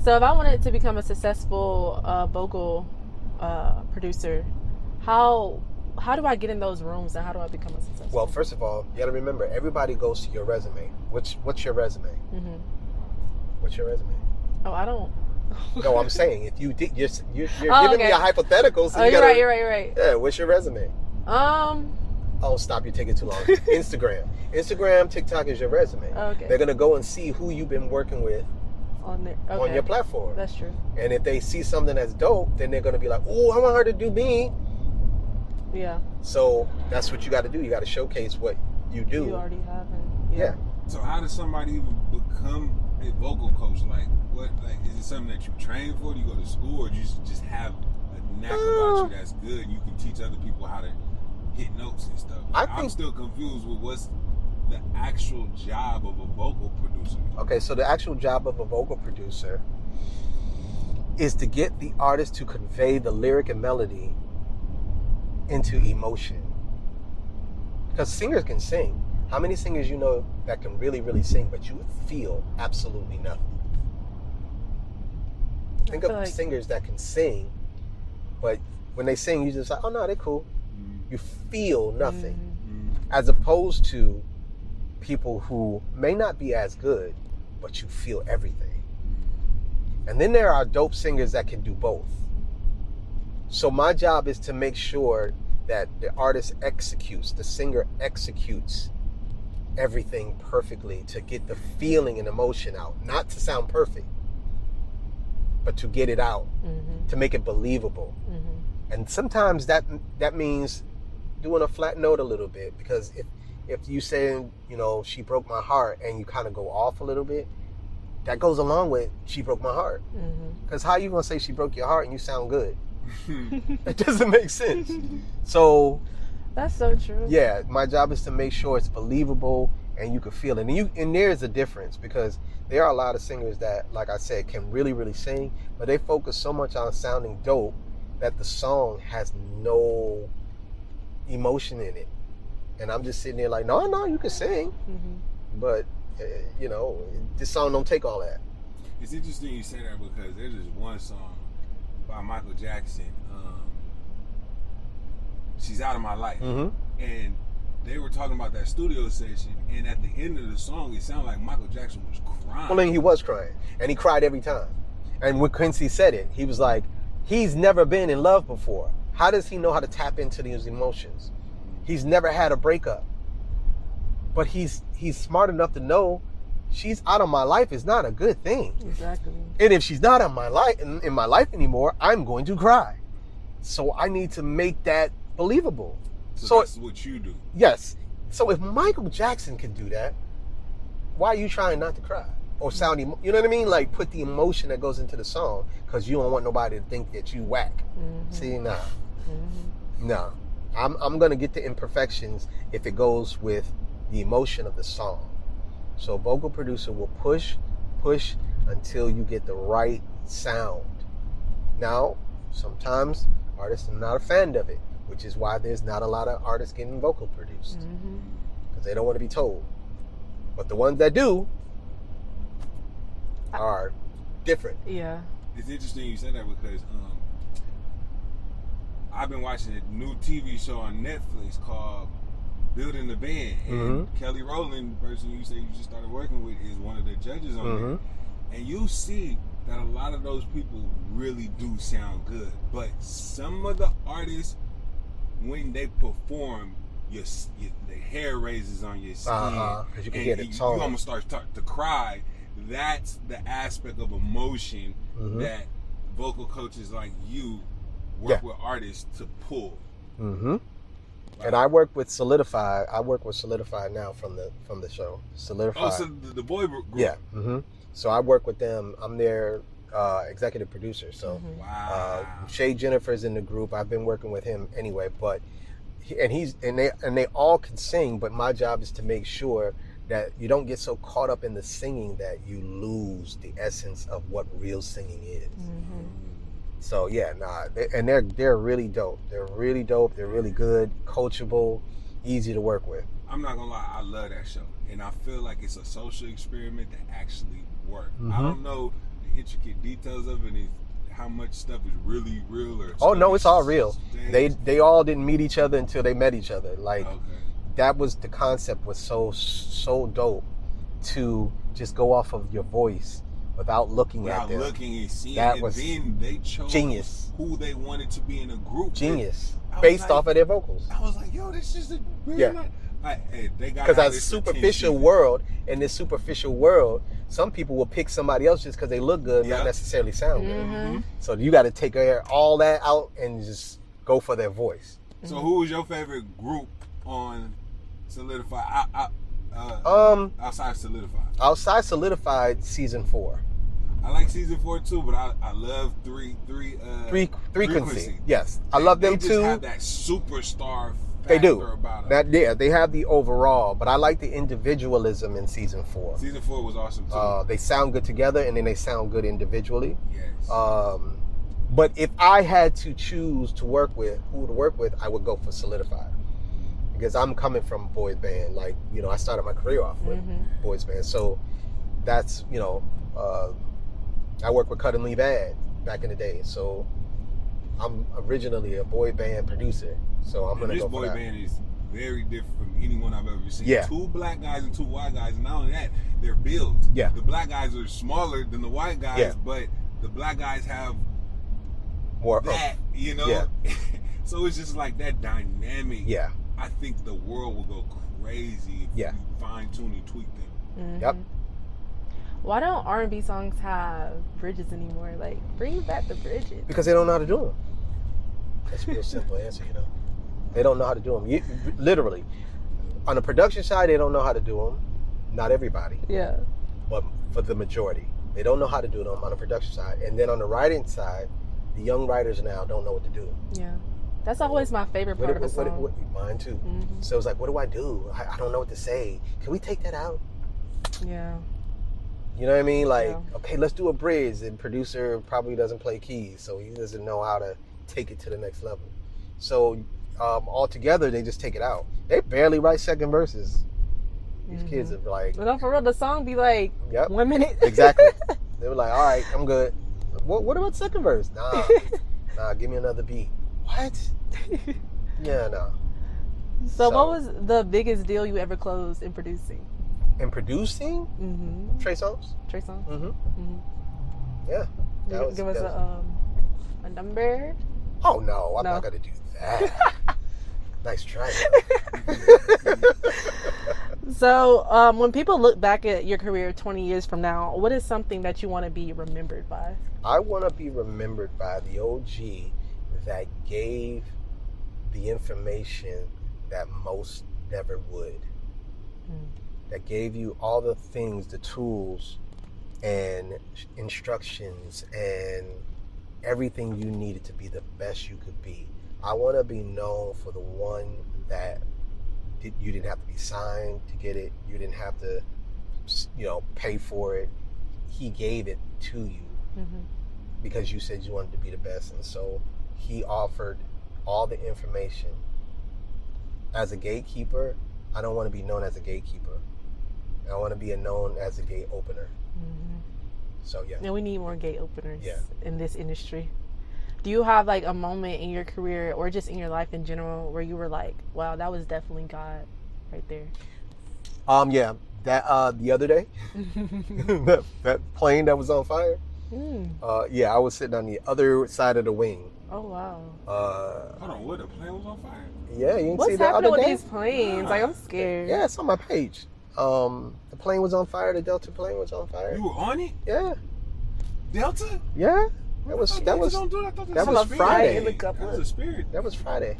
So if I wanted to become a successful vocal producer, how do I get in those rooms, and how do I become a successful? Well, first of all, you got to remember, everybody goes to your resume. What's your resume? Mm-hmm. What's your resume? Oh, I don't. No, I'm saying, if you did, you're Oh, giving me okay. a hypothetical. So You're right. Yeah, what's your resume? Oh, stop! You're taking too long. Instagram, TikTok is your resume. Okay. They're gonna go and see who you've been working with On there. Okay. on your platform. That's true. And if they see something that's dope, then they're gonna be like, "Oh, I want her to do me." Yeah. So that's what you got to do. You got to showcase what you do. You already have. Yeah. So how does somebody even become a vocal coach? Like, what? Like, is it something that you train for? Do you go to school, or do you just have a knack about you that's good, and you can teach other people how to hit notes and stuff? Like, I'm still confused with what's the actual job of a vocal producer. Okay, so the actual job of a vocal producer is to get the artist to convey the lyric and melody into emotion. Because singers can sing. How many singers you know that can really, really sing, but you feel absolutely nothing? Think of singers that can sing, but when they sing, you just like, oh no, they're cool. You feel nothing. As opposed to people who may not be as good, but you feel everything. And then there are dope singers that can do both. So my job is to make sure that the artist executes, the singer executes everything perfectly to get the feeling and emotion out. Not to sound perfect, but to get it out, to make it believable. And sometimes that means doing a flat note a little bit, because if you say, she broke my heart, and you kind of go off a little bit, that goes along with she broke my heart. Because how you gonna say she broke your heart and you sound good? It doesn't make sense. So that's so true. Yeah, my job is to make sure it's believable and you can feel it. And there's a difference, because there are a lot of singers that, like I said, can really, really sing, but they focus so much on sounding dope that the song has no emotion in it. And I'm just sitting there like, no, you can sing, but this song don't take all that. It's interesting you say that, because there's this one song by Michael Jackson, She's Out of My Life. And they were talking about that studio session, and at the end of the song, it sounded like Michael Jackson was crying. Well, then he was crying, and he cried every time. And when Quincy said it, he was like, he's never been in love before. How does he know how to tap into these emotions? He's never had a breakup. But he's smart enough to know she's out of my life is not a good thing. Exactly. And if she's not in my life anymore, I'm going to cry. So I need to make that believable. So that's what you do. Yes. So if Michael Jackson can do that, why are you trying not to cry? Or sound, you know what I mean? Like, put the emotion that goes into the song, because you don't want nobody to think that you whack. See, nah. No. I'm going to get the imperfections if it goes with the emotion of the song. So vocal producer will push until you get the right sound. Now, sometimes artists are not a fan of it, which is why there's not a lot of artists getting vocal produced, because they don't want to be told. But the ones that do are different. Yeah. It's interesting you said that, because I've been watching a new TV show on Netflix called Building the Band, and Kelly Rowland, the person you say you just started working with, is one of the judges on there. And you see that a lot of those people really do sound good, but some of the artists, when they perform, the hair raises on your skin, because you can hear the tone. You almost start to cry. That's the aspect of emotion that vocal coaches like you work with artists to pull. And I work with Solidify. I work with Solidify now from the show. Solidify. Oh, so the boy group. Yeah. So I work with them. I'm their executive producer. So Shay Jennifer's in the group. I've been working with him anyway. But they all can sing. But my job is to make sure that you don't get so caught up in the singing that you lose the essence of what real singing is. So yeah, they're really dope. They're really dope. They're really good, coachable, easy to work with. I'm not gonna lie, I love that show, and I feel like it's a social experiment that actually worked. I don't know the intricate details of it and how much stuff is really real or. Oh no, it's all real. They all didn't meet each other until they met each other. Like that was the concept was so dope to just go off of your voice without looking at them. Looking and seeing, that and was then they chose genius. Who they wanted to be in a group. Genius, based off of their vocals. I was like, yo, this is a really nice. Hey, they got because as superficial world, in this superficial world, some people will pick somebody else just because they look good, not necessarily sound good. So you got to take all that out and just go for their voice. So who was your favorite group on Solidify? Outside Solidify. Outside Solidified, season 4. I like season 4 too, but I love three Frequency. Yes, I love them too. They just have that superstar. They do. They have the overall, but I like the individualism in season 4. Season 4 was awesome too. They sound good together, and then they sound good individually. Yes. But if I had to choose to work with who to work with, I would go for Solidified, because I'm coming from a boys band. Like, you know, I started my career off with boys band, so that's, you know, I worked with Cut and Leave Ad back in the day, so I'm originally a boy band producer. So I'm going to go for that. This boy band is very different from anyone I've ever seen. Yeah. 2 black guys and 2 white guys. And not only that, they're built. Yeah. The black guys are smaller than the white guys, but the black guys have more that, you know? Yeah. So it's just like that dynamic. Yeah. I think the world will go crazy if you fine tune and tweak them. Yep. Why don't R&B songs have bridges anymore? Like, bring back the bridges. Because they don't know how to do them. That's a real simple answer, you know. They don't know how to do them. Literally. On the production side, they don't know how to do them. Not everybody. Yeah. But for the majority. They don't know how to do them on the production side. And then on the writing side, the young writers now don't know what to do. Yeah. That's always my favorite part of a song. Mine too. So it's like, what do I do? I don't know what to say. Can we take that out? Yeah. You know what I mean? Like, okay, let's do a bridge. And producer probably doesn't play keys, so he doesn't know how to take it to the next level. So altogether, they just take it out. They barely write second verses. These kids are like... No, for real, the song be like 1 minute. Exactly. They were like, all right, I'm good. What about second verse? Nah, give me another beat. What? Yeah, no. So what was the biggest deal you ever closed in producing? In producing? Trey Songz. Trey Songz? Yeah. Give us a number? Oh, no, I'm not going to do that. Nice try. So, when people look back at your career 20 years from now, what is something that you want to be remembered by? I want to be remembered by the OG that gave the information that most never would. That gave you all the things, the tools and instructions and everything you needed to be the best you could be. I want to be known for the one that you didn't have to be signed to get it. You didn't have to, pay for it. He gave it to you because you said you wanted to be the best. And so he offered all the information. As a gatekeeper, I don't want to be known as a gatekeeper. I want to be known as a gate opener. So, yeah. And we need more gate openers in this industry. Do you have like a moment in your career or just in your life in general where you were like, wow, that was definitely God right there? Yeah. That the other day, that plane that was on fire. I was sitting on the other side of the wing. Oh wow. Hold on, what? The plane was on fire? Yeah, you didn't What's see that happening other with day? these planes? Like, I'm scared. Yeah, it's on my page. The plane was on fire. The Delta plane was on fire. You were on it? Yeah. Delta? Yeah. That was Friday. That was a spirit. That was Friday.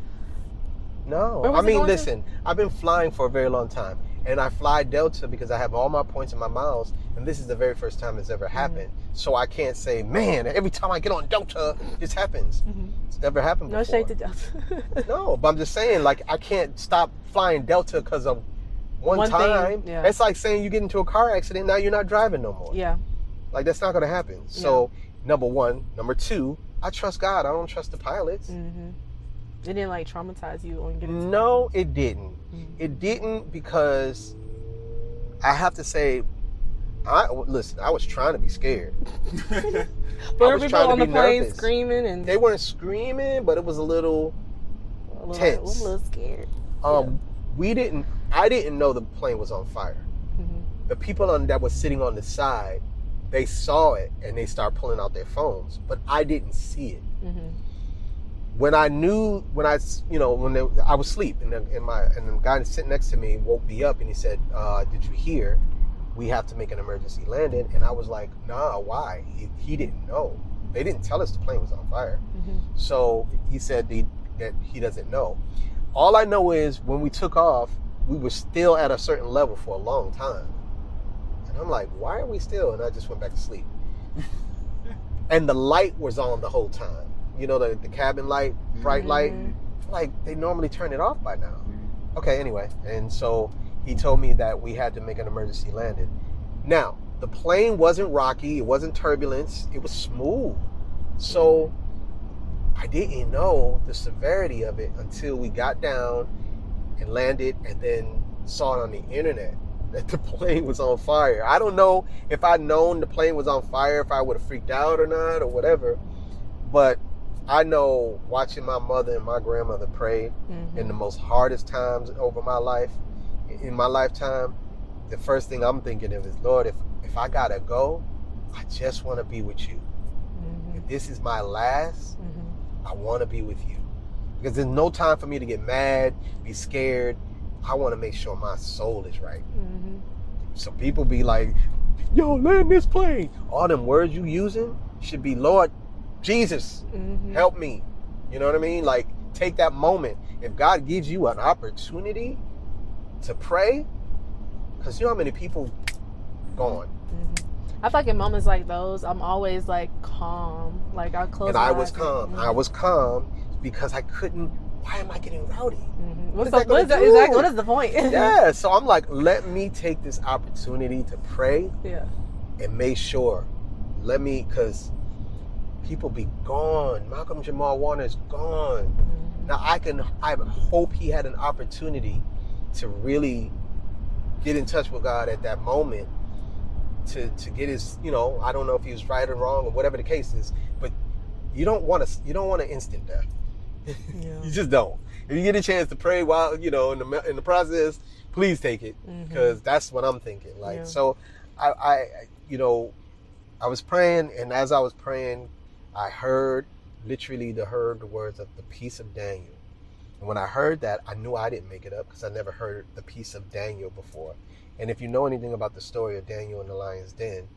No, Where was it going listen. I've been flying for a very long time, and I fly Delta because I have all my points in my miles, and this is the very first time it's ever happened. So I can't say, man, every time I get on Delta, this happens. It's never happened before. No shade to Delta. No, but I'm just saying, like, I can't stop flying Delta because of one time. Thing, yeah. It's like saying you get into a car accident, now you're not driving no more. Yeah. Like, that's not going to happen. So, number one. Number two, I trust God. I don't trust the pilots. Mm-hmm. It didn't, like, traumatize you on getting No, it didn't. Mm-hmm. It didn't, because I have to say, listen, I was trying to be scared. But were people on the plane screaming? And they weren't screaming, but it was a little tense. A little scared. I didn't know the plane was on fire. Mm-hmm. The people that was sitting on the side, they saw it and they started pulling out their phones, but I didn't see it. Mm-hmm. I was asleep, and the guy sitting next to me woke me up, and he said, "Did you hear? We have to make an emergency landing." And I was like, "Nah, why?" He didn't know. They didn't tell us the plane was on fire. Mm-hmm. So he said that he doesn't know. All I know is when we took off, we were still at a certain level for a long time. And I'm like, why are we still? And I just went back to sleep. And the light was on the whole time. You know, the cabin light, bright light. Like, they normally turn it off by now. Okay, anyway. And so he told me that we had to make an emergency landing. Now, the plane wasn't rocky. It wasn't turbulence. It was smooth. So I didn't know the severity of it until we got down and landed, and then saw it on the internet that the plane was on fire. I don't know if I'd known the plane was on fire, if I would have freaked out or not, or whatever. But I know, watching my mother and my grandmother pray in the most hardest times over my life, in my lifetime, the first thing I'm thinking of is, Lord, if I gotta go, I just want to be with you. If this is my last, I want to be with you. Because there's no time for me to get mad, be scared. I want to make sure my soul is right. So people be like, yo, land this plane. All them words you using should be, Lord Jesus, help me. You know what I mean? Like, take that moment. If God gives you an opportunity to pray, because you know how many people gone. I feel like in moments like those, I'm always like calm. Like, I'll close my eyes. And I was calm. I was calm because I couldn't. Why am I getting rowdy? What is the point? Yeah, so I'm like, let me take this opportunity to pray. Yeah. And make sure. Because people be gone. Malcolm Jamal Warner's gone. Now I hope he had an opportunity to really get in touch with God at that moment to get his, I don't know if he was right or wrong or whatever the case is, but you don't want an instant death. Yeah. You just don't. If you get a chance to pray while, in the process, please take it, because that's what I'm thinking. Like, so I was praying, and as I was praying, I heard the words of the Peace of Daniel. And when I heard that, I knew I didn't make it up, because I never heard the Peace of Daniel before. And if you know anything about the story of Daniel in the lion's den,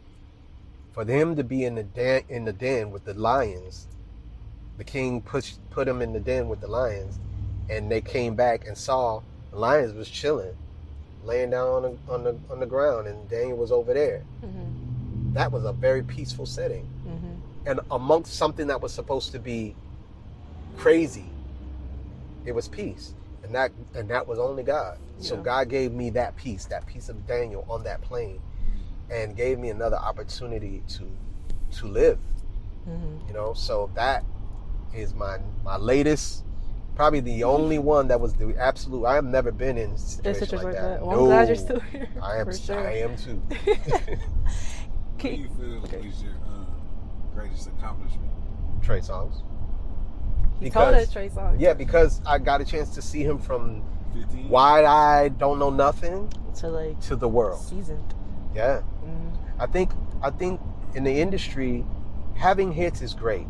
for him to be in the den with the lions, the king put him in the den with the lions, and they came back and saw the lions was chilling, laying down on the ground, and Daniel was over there. That was a very peaceful setting. And amongst something that was supposed to be crazy, it was peace. And that was only God. So God gave me that peace of Daniel on that plane, and gave me another opportunity to live. So that is my latest, probably the only one that was the absolute. I have never been in a situation like that. Well, I'm glad you're still here. I am too. What do you feel is your greatest accomplishment? Trey Songz. He told us Trey Songz. Yeah, because I got a chance to see him from 15? wide-eyed, don't know nothing, to the world. Seasoned. Yeah. I think in the industry, having hits is great.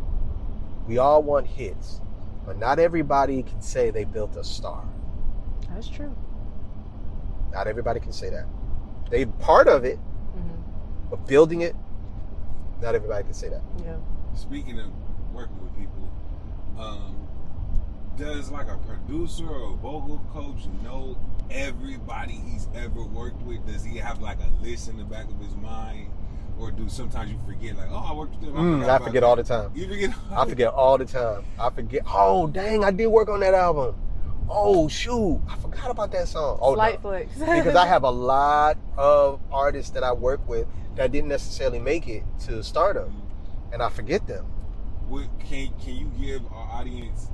We all want hits, but not everybody can say they built a star. That's true. Not everybody can say that. They part of it, but building it, not everybody can say that. Yeah. Speaking of working with people, does like a producer or a vocal coach know everybody he's ever worked with? Does he have like a list in the back of his mind? Or do sometimes you forget, like, oh, I worked with them. I forget all the time. You forget? I forget all the time. I forget, oh, dang, I did work on that album. Oh shoot, I forgot about that song. Oh, Slight no. flex. Because I have a lot of artists that I work with that didn't necessarily make it to stardom, and I forget them. Can you give our audience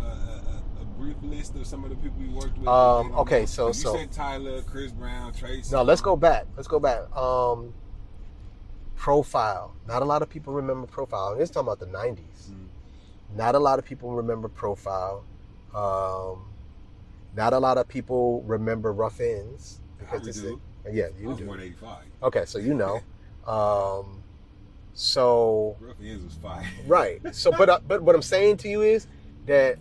a brief list of some of the people you worked with? Okay, so you said Tyla, Chris Brown, Trey Songz. No, let's go back. Profile. Not a lot of people remember Profile. It's talking about the 90s. Not a lot of people remember Profile. Not a lot of people remember Rough Ends. Because I do. Yeah, you I was do. 185. Okay, so you know. So Rough Ends was fire. Right. So, but what I'm saying to you is that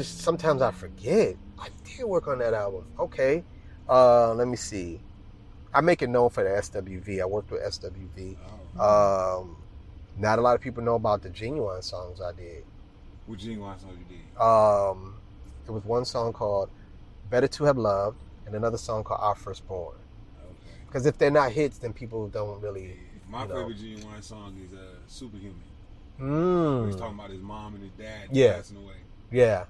sometimes I forget. I did work on that album. Okay. Let me see. I make it known for the SWV. I worked with SWV. Oh. Not a lot of people know about the Givēon songs I did. What Givēon songs you did? It was one song called Better to Have Loved and another song called Our Firstborn. Okay. Because if they're not hits, then people don't really. My favorite Givēon song is Superhuman. He's talking about his mom and his dad passing away. Yeah.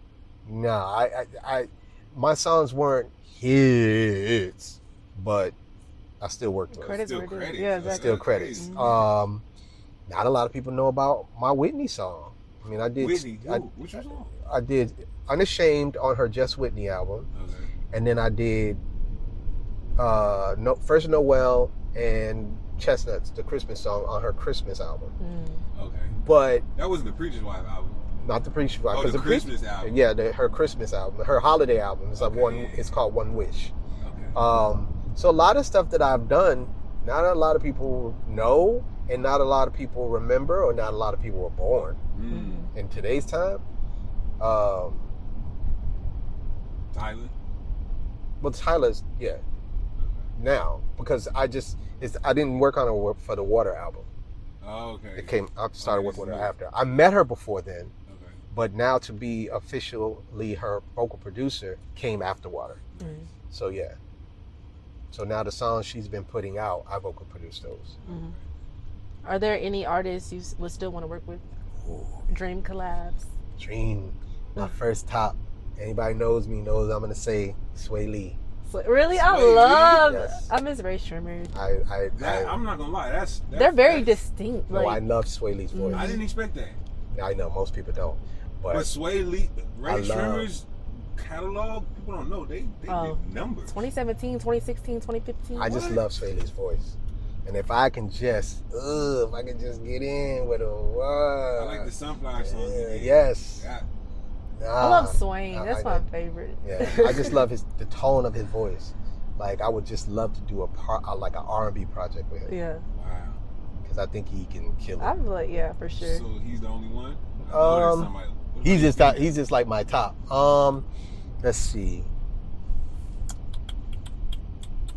No, I my songs weren't hits, but I still worked with Credits Still were due. credits. Yeah, That's exactly. still credits. crazy. Not a lot of people know about my Whitney song. I mean, I did. Whitney, which song? I did Unashamed on her Just Whitney album, Okay. and then I did First Noel and Chestnuts, the Christmas song on her Christmas album. Okay. But That wasn't the Preacher's Wife album. not the Preacher's Wife. Oh, 'cause the Christmas album. Yeah, her Christmas album, her holiday album is Okay. It's called One Wish. Okay. So a lot of stuff that I've done, not a lot of people know, and not a lot of people remember, or not a lot of people were born in today's time. Tyla? Well, Tyla's now, because I didn't work on her for the Water album. Oh, okay. I started working with her after. I met her before then, Okay. but now to be officially her vocal producer came after Water. So yeah. So now the songs she's been putting out, I vocal produce those. Are there any artists you would still want to work with? Ooh. Dream collabs? Dream, my first top. Anybody knows me knows I'm gonna say Swae Lee. Really? Swae Lee? Yes. I miss Ray Shrimmer. I'm not gonna lie. They're very distinct. No, I Like, love Swae Lee's voice. I didn't expect that. I know most people don't, But Swae Lee, Ray I love- Shrimmer's catalog, people don't know. They did numbers. 2017, 2016, 2015. I just love Swae Lee's voice. And if I can just get in with her, I like the Sunflower song. Yes. Yeah. I love Swain. That's my favorite. Yeah, I just love the tone of his voice. Like I would just love to do like an R&B project with him. Yeah. Wow. Because I think he can kill it. I'm like, yeah, for sure. So he's the only one? I know there's somebody- what He's about just he's just like my top. Let's see.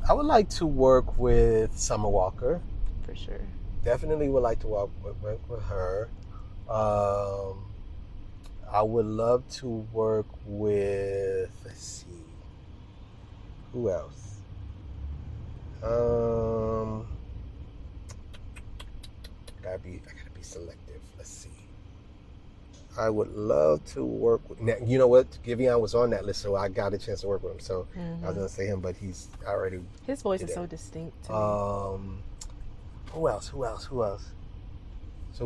I would like to work with Summer Walker. For sure. Definitely would like to work with her. I would love to work with, let's see, who else? I gotta be selective. Let's see. I would love to work with, now, you know what? Givéon was on that list, so I got a chance to work with him. So I was gonna say him, but he's already. His voice is so distinct to me. Who else? So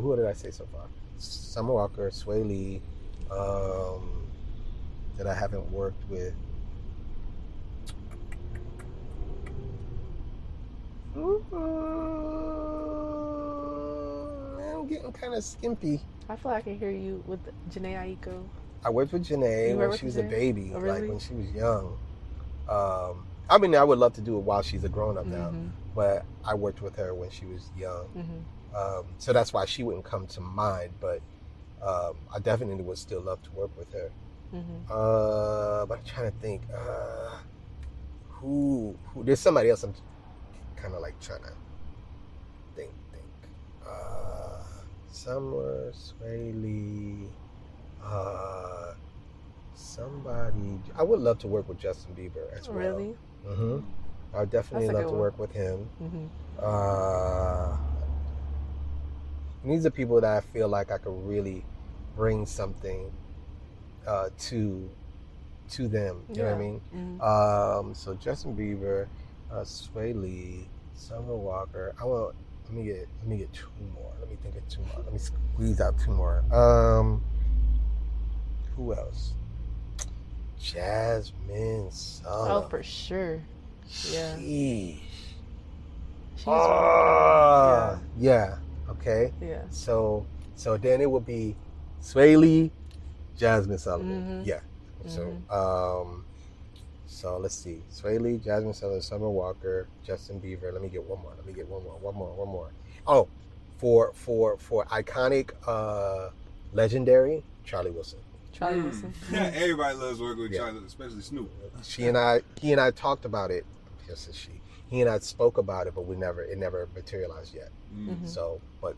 who did I say so far? Summer Walker, Swae Lee, that I haven't worked with. I'm getting kind of skimpy. I feel like I can hear you with Janae Aiko. I worked with Janae when she was a baby, Oh, really? like when she was young. I mean, I would love to do it while she's a grown-up now, but I worked with her when she was young. So that's why she wouldn't come to mind, but I definitely would still love to work with her. But I'm trying to think, who there's somebody else I'm kind of like trying to think. Summer, Swae Lee, somebody. I would love to work with Justin Bieber as well. Really? I would definitely love to work with him. These are people that I feel like I could really bring something to to them. You know what I mean? Mm-hmm. So Justin Bieber, Swae Lee, Summer Walker. Let me get two more. Let me think of two more. Let me squeeze out two more. Who else? Jasmine Sullivan. Oh, for sure. Yeah. Sheesh. She's yeah. Okay. Yeah. So then it would be Swae Lee, Jasmine Sullivan. Mm-hmm. Yeah. So let's see. Swae Lee, Jasmine Sullivan, Summer Walker, Justin Bieber. Let me get one more. Oh, for iconic, legendary, Charlie Wilson. Charlie Wilson. Yeah, everybody loves working with Charlie, especially Snoop. He and I talked about it. Yes, it's she. He and I spoke about it, but it never materialized yet. Mm-hmm. So, but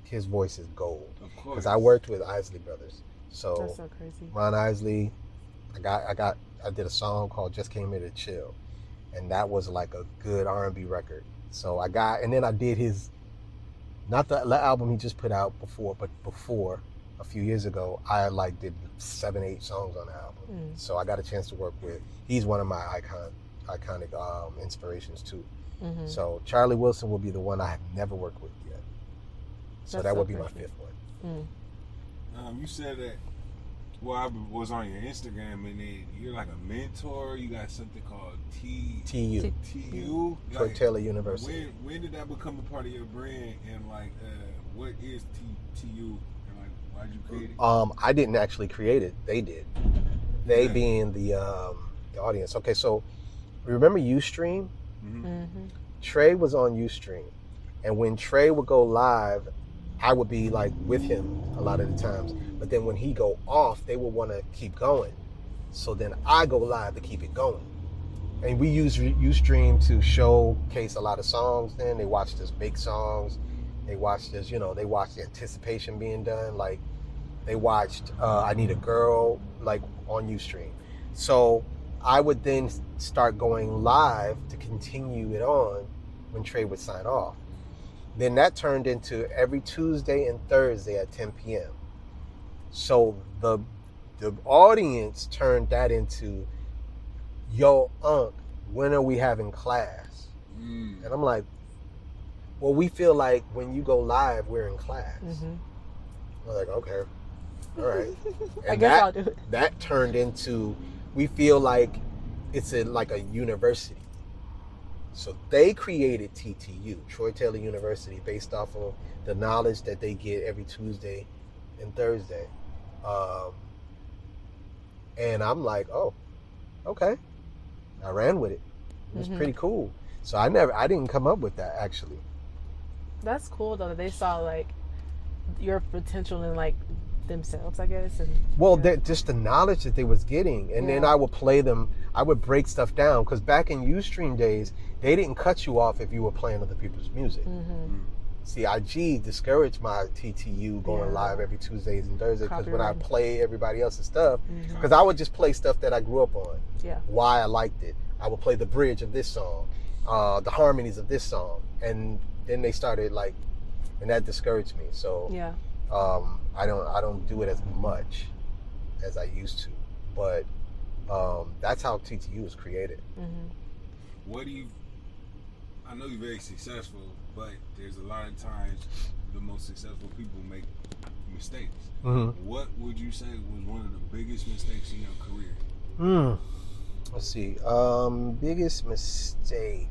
his voice is gold. Of course. Because I worked with Isley Brothers. So That's so crazy. Ron Isley, I did a song called "Just Came Here to Chill," and that was like a good R&B record. So and then I did his, not the album he just put out before, but before a few years ago, I like did 7-8 songs on the album. So I got a chance to work with. He's one of my iconic inspirations too. Mm-hmm. So Charlie Wilson will be the one I have never worked with yet. So that would be my fifth one. You said that. Well, I was on your Instagram, and then you're like a mentor. You got something called TU. Troy Taylor University. When did that become a part of your brand? And like, what is TU? And like, why'd you create it? I didn't actually create it. They did. They being the audience. Okay, so remember Ustream? Mm-hmm. Trey was on Ustream, and when Trey would go live, I would be like with him a lot of the times. But then when he go off, they would want to keep going. So then I go live to keep it going. And we use Ustream to showcase a lot of songs. Then they watched us make songs. They watched us, they watched the anticipation being done. Like they watched I Need a Girl, like on Ustream. So I would then start going live to continue it on when Trey would sign off. Then that turned into every Tuesday and Thursday at 10 p.m. So the audience turned that into, yo, Unc, when are we having class? And I'm like, well, we feel like when you go live, we're in class. Mm-hmm. I'm like, okay, all right. And I guess I'll do it. That turned into, we feel like it's like a university. So they created TTU, Troy Taylor University, based off of the knowledge that they get every Tuesday and Thursday. And I'm like, oh, okay. I ran with it. It was pretty cool. So I didn't come up with that, actually. That's cool though that they saw like your potential in like themselves, I guess. And just the knowledge that they was getting, and then I would play them. I would break stuff down because back in Ustream days, they didn't cut you off if you were playing other people's music. See, IG discouraged my TTU going live every Tuesdays and Thursdays because when I play everybody else's stuff, because I would just play stuff that I grew up on. Yeah. Why I liked it. I would play the bridge of this song, the harmonies of this song, and then they started like, and that discouraged me. So I don't do it as much as I used to, but that's how TTU was created. I know you're very successful, but there's a lot of times the most successful people make mistakes. What would you say was one of the biggest mistakes in your career? Let's see. Biggest mistake.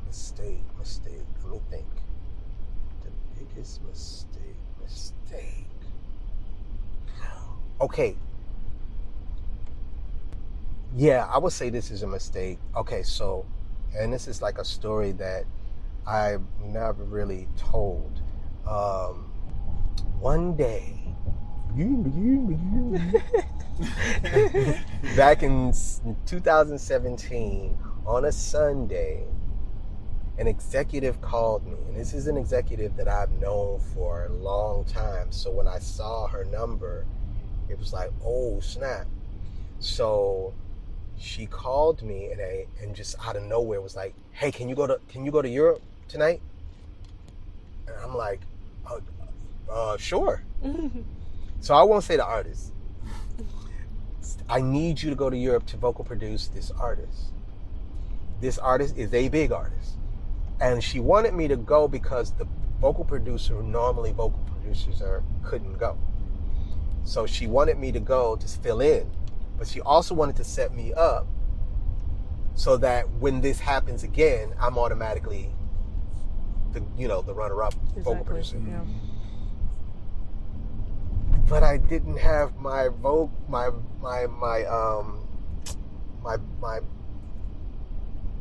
Let me think. The biggest mistake. Okay. Yeah, I would say this is a mistake. Okay, so, and this is like a story that I've never really told. One day, back in 2017, on a Sunday, an executive called me. And this is an executive that I've known for a long time. So when I saw her number, it was like, oh, snap. So she called me and just out of nowhere was like, hey, can you go to Europe tonight? And I'm like, sure. So I won't say the artist. I need you to go to Europe to vocal produce this artist. This artist is a big artist. And she wanted me to go because the vocal producer, who normally vocal producers couldn't go. So she wanted me to go to fill in. But she also wanted to set me up so that when this happens again, I'm automatically the runner-up vocal producer. Yeah. But I didn't have my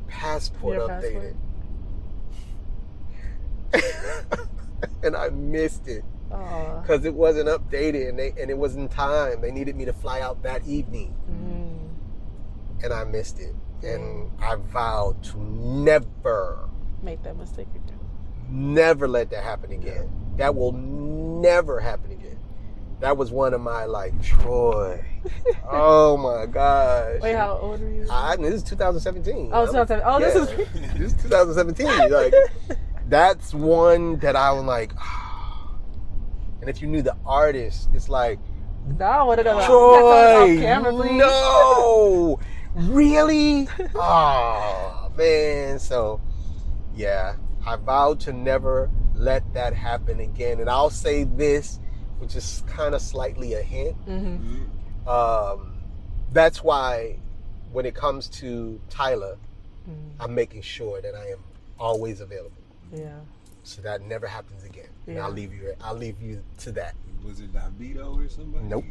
passport updated. And I missed it because it wasn't updated and it wasn't time. They needed me to fly out that evening, and I missed it. And I vowed to never make that mistake again. Never let that happen again. That will never happen again. That was one of my Troy. Oh my gosh. Wait, how old are you? This is 2017. Oh, 2017. Oh, yeah. This is 2017. That's one that I was like, and if you knew the artist, it's like, no, what did I Troy, camera, please? No, really? Oh man. So yeah, I vowed to never let that happen again. And I'll say this, which is kind of slightly a hint. That's why when it comes to Tyla, I'm making sure that I am always available. Yeah. So that never happens again. Yeah. And I'll leave you to that. Was it Davido or somebody? Nope.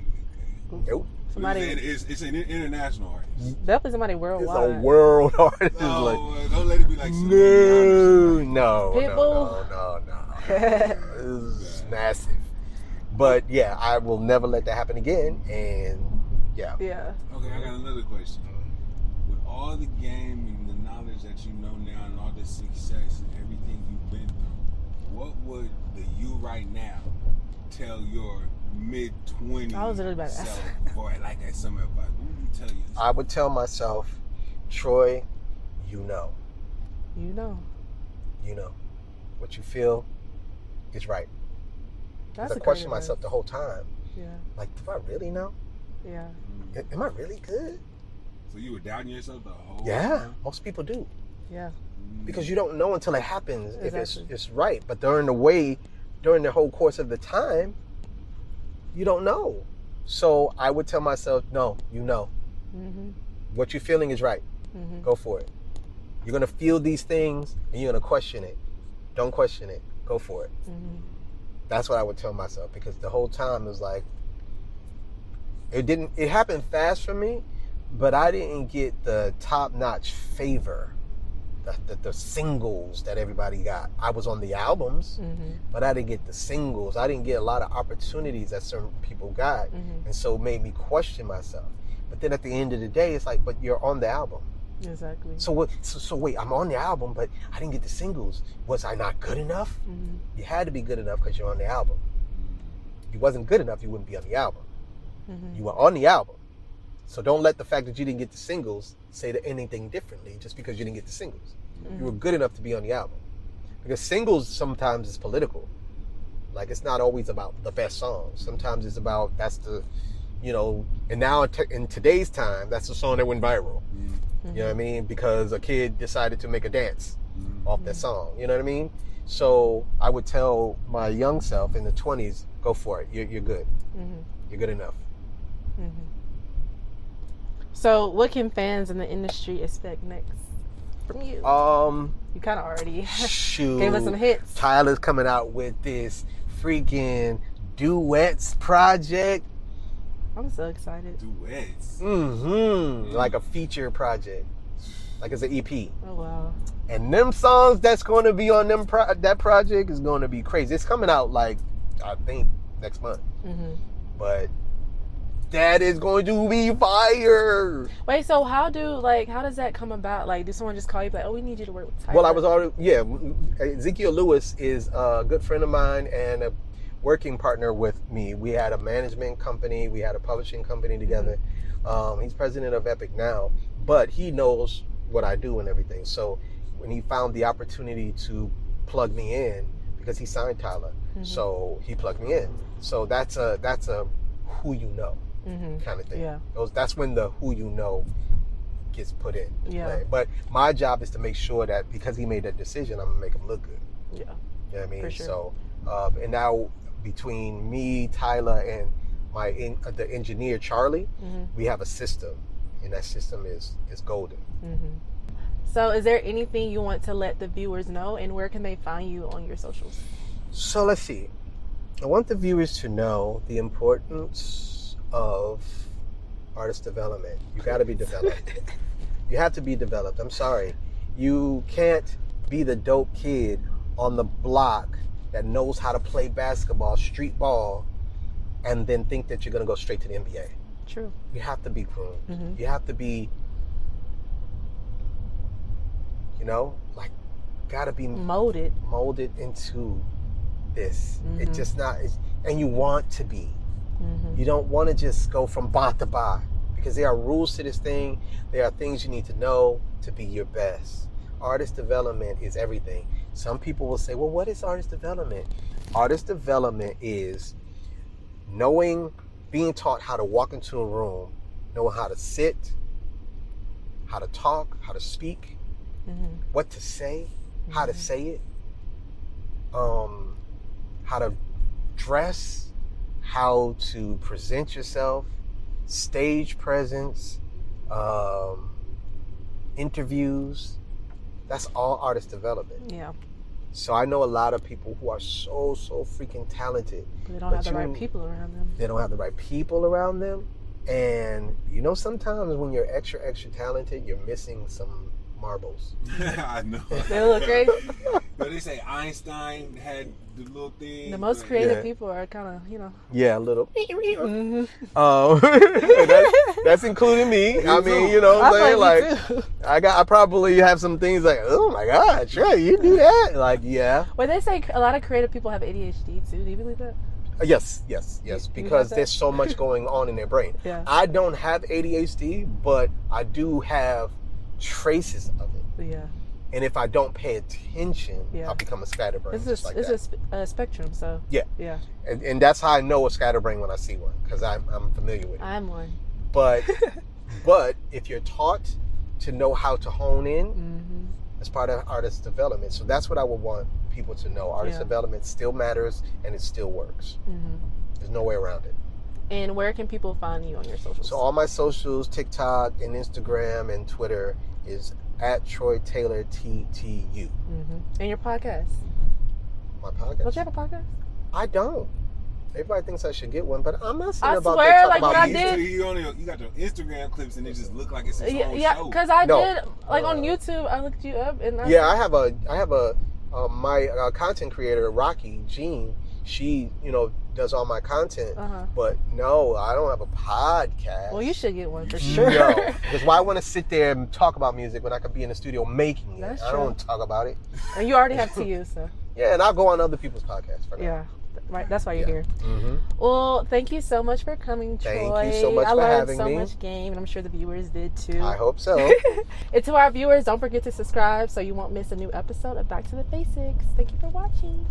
Okay. Nope. Somebody. It's an international artist. Definitely somebody worldwide. It's a world artist. No, don't let it be like no. Pitbull. No. This is massive. But yeah, I will never let that happen again. And yeah. Yeah. Okay, I got another question. With all the game and the knowledge that you know now and all the success and everything you've been through, what would the you right now tell your mid-20s I was really about self for at some advice? What would you tell yourself? I would tell myself, Troy, you know. What you feel is right. Because I question myself the whole time. Yeah. Do I really know? Yeah. Am I really good? So you were doubting yourself the whole time? Yeah, most people do. Yeah. Because you don't know until it happens if it's right. But during the whole course of the time, you don't know. So I would tell myself, no, you know. What you're feeling is right. Go for it. You're going to feel these things and you're going to question it. Don't question it. Go for it. That's what I would tell myself, because the whole time it was like, it happened fast for me, but I didn't get the top-notch favor, the singles that everybody got. I was on the albums, but I didn't get the singles. I didn't get a lot of opportunities that certain people got, and so it made me question myself. But then at the end of the day, it's like, but you're on the album. Exactly. So what? So wait, I'm on the album, but I didn't get the singles. Was I not good enough? You had to be good enough because you're on the album. If you wasn't good enough, you wouldn't be on the album. You were on the album. So don't let the fact that you didn't get the singles say anything differently just because you didn't get the singles. You were good enough to be on the album. Because singles sometimes is political. It's not always about the best songs. Sometimes it's about, and now in today's time, that's the song that went viral. You know what I mean? Because a kid decided to make a dance off that song. You know what I mean? So I would tell my young self in the 20s, go for it. You're good. You're good enough. So what can fans in the industry expect next from you? You kind of already gave us some hits. Tyla's coming out with this freaking duets project. I'm so excited. Duets. Like a feature project. Like it's an EP. Oh, wow. And them songs that's going to be on that project is going to be crazy. It's coming out I think next month. But that is going to be fire. Wait, so how does that come about? Do someone just call you oh, we need you to work with Tyla? Well, I was already, Ezekiel Lewis is a good friend of mine and a working partner with me. We had a management company, we had a publishing company together. He's president of Epic now, but he knows what I do and everything. So when he found the opportunity to plug me in, because he signed Tyla, so he plugged me in. So that's a who you know. kind of thing. Yeah. That's when the who you know gets put in play. But my job is to make sure that because he made that decision, I'm gonna make him look good. Yeah. You know what I mean? For sure. So, and now between me, Tyla, and the engineer Charlie, we have a system, and that system is golden. So is there anything you want to let the viewers know, and where can they find you on your socials? So let's see. I want the viewers to know the importance of artist development. You got to be developed. You have to be developed. I'm sorry. You can't be the dope kid on the block that knows how to play basketball, street ball, and then think that you're going to go straight to the NBA. True. You have to be groomed. You have to be, got to be molded into this. It's just not, and you want to be. You don't want to just go from bar to bar, because there are rules to this thing. There are things you need to know to be your best. Artist development is everything. Some people will say, well, what is artist development? Artist development is being taught how to walk into a room, knowing how to sit, how to talk, how to speak, what to say, how to say it, how to dress, how to present yourself, stage presence, interviews. That's all artist development. Yeah. So I know a lot of people who are so freaking talented. But they don't have the right people around them. They don't have the right people around them. And sometimes when you're extra talented, you're missing some marbles. I know. They look crazy. But they say Einstein had the little thing. The most creative people are kind of, Yeah, a little. That's including me. I mean, I probably have some things like, oh my God, Trey, you do that? Like, yeah. Well, they say a lot of creative people have ADHD too. Do you believe that? Yes, because there's so much going on in their brain. Yeah. I don't have ADHD, but I do have traces of it. Yeah. And if I don't pay attention, I'll become a scatterbrain. It's a spectrum, so. Yeah. And that's how I know a scatterbrain when I see one, because I'm familiar with it. I'm one. But if you're taught to know how to hone in, that's part of artist development. So that's what I would want people to know. Artist development still matters, and it still works. There's no way around it. And where can people find you on your socials? So all my socials, TikTok and Instagram and Twitter, is at Troy Taylor TTU. And your podcast? My podcast? Don't you have a podcast? I don't. Everybody thinks I should get one, but I'm not saying I about swear, that. like when I did, you got your Instagram clips and it just look like it's its own show. because I did on YouTube. I looked you up and I have my content creator Rocky Jean. She does all my content, but no, I don't have a podcast. Well, you should get one for sure. No, because why I want to sit there and talk about music when I could be in the studio making it? That's I don't want to talk about it. And you already have TU, so. Yeah, and I'll go on other people's podcasts for now. Yeah, right. That's why you're here. Well, thank you so much for coming, Troy. Thank you so much for having me. I learned so much game, and I'm sure the viewers did too. I hope so. And to our viewers, don't forget to subscribe so you won't miss a new episode of Back to the Basics. Thank you for watching.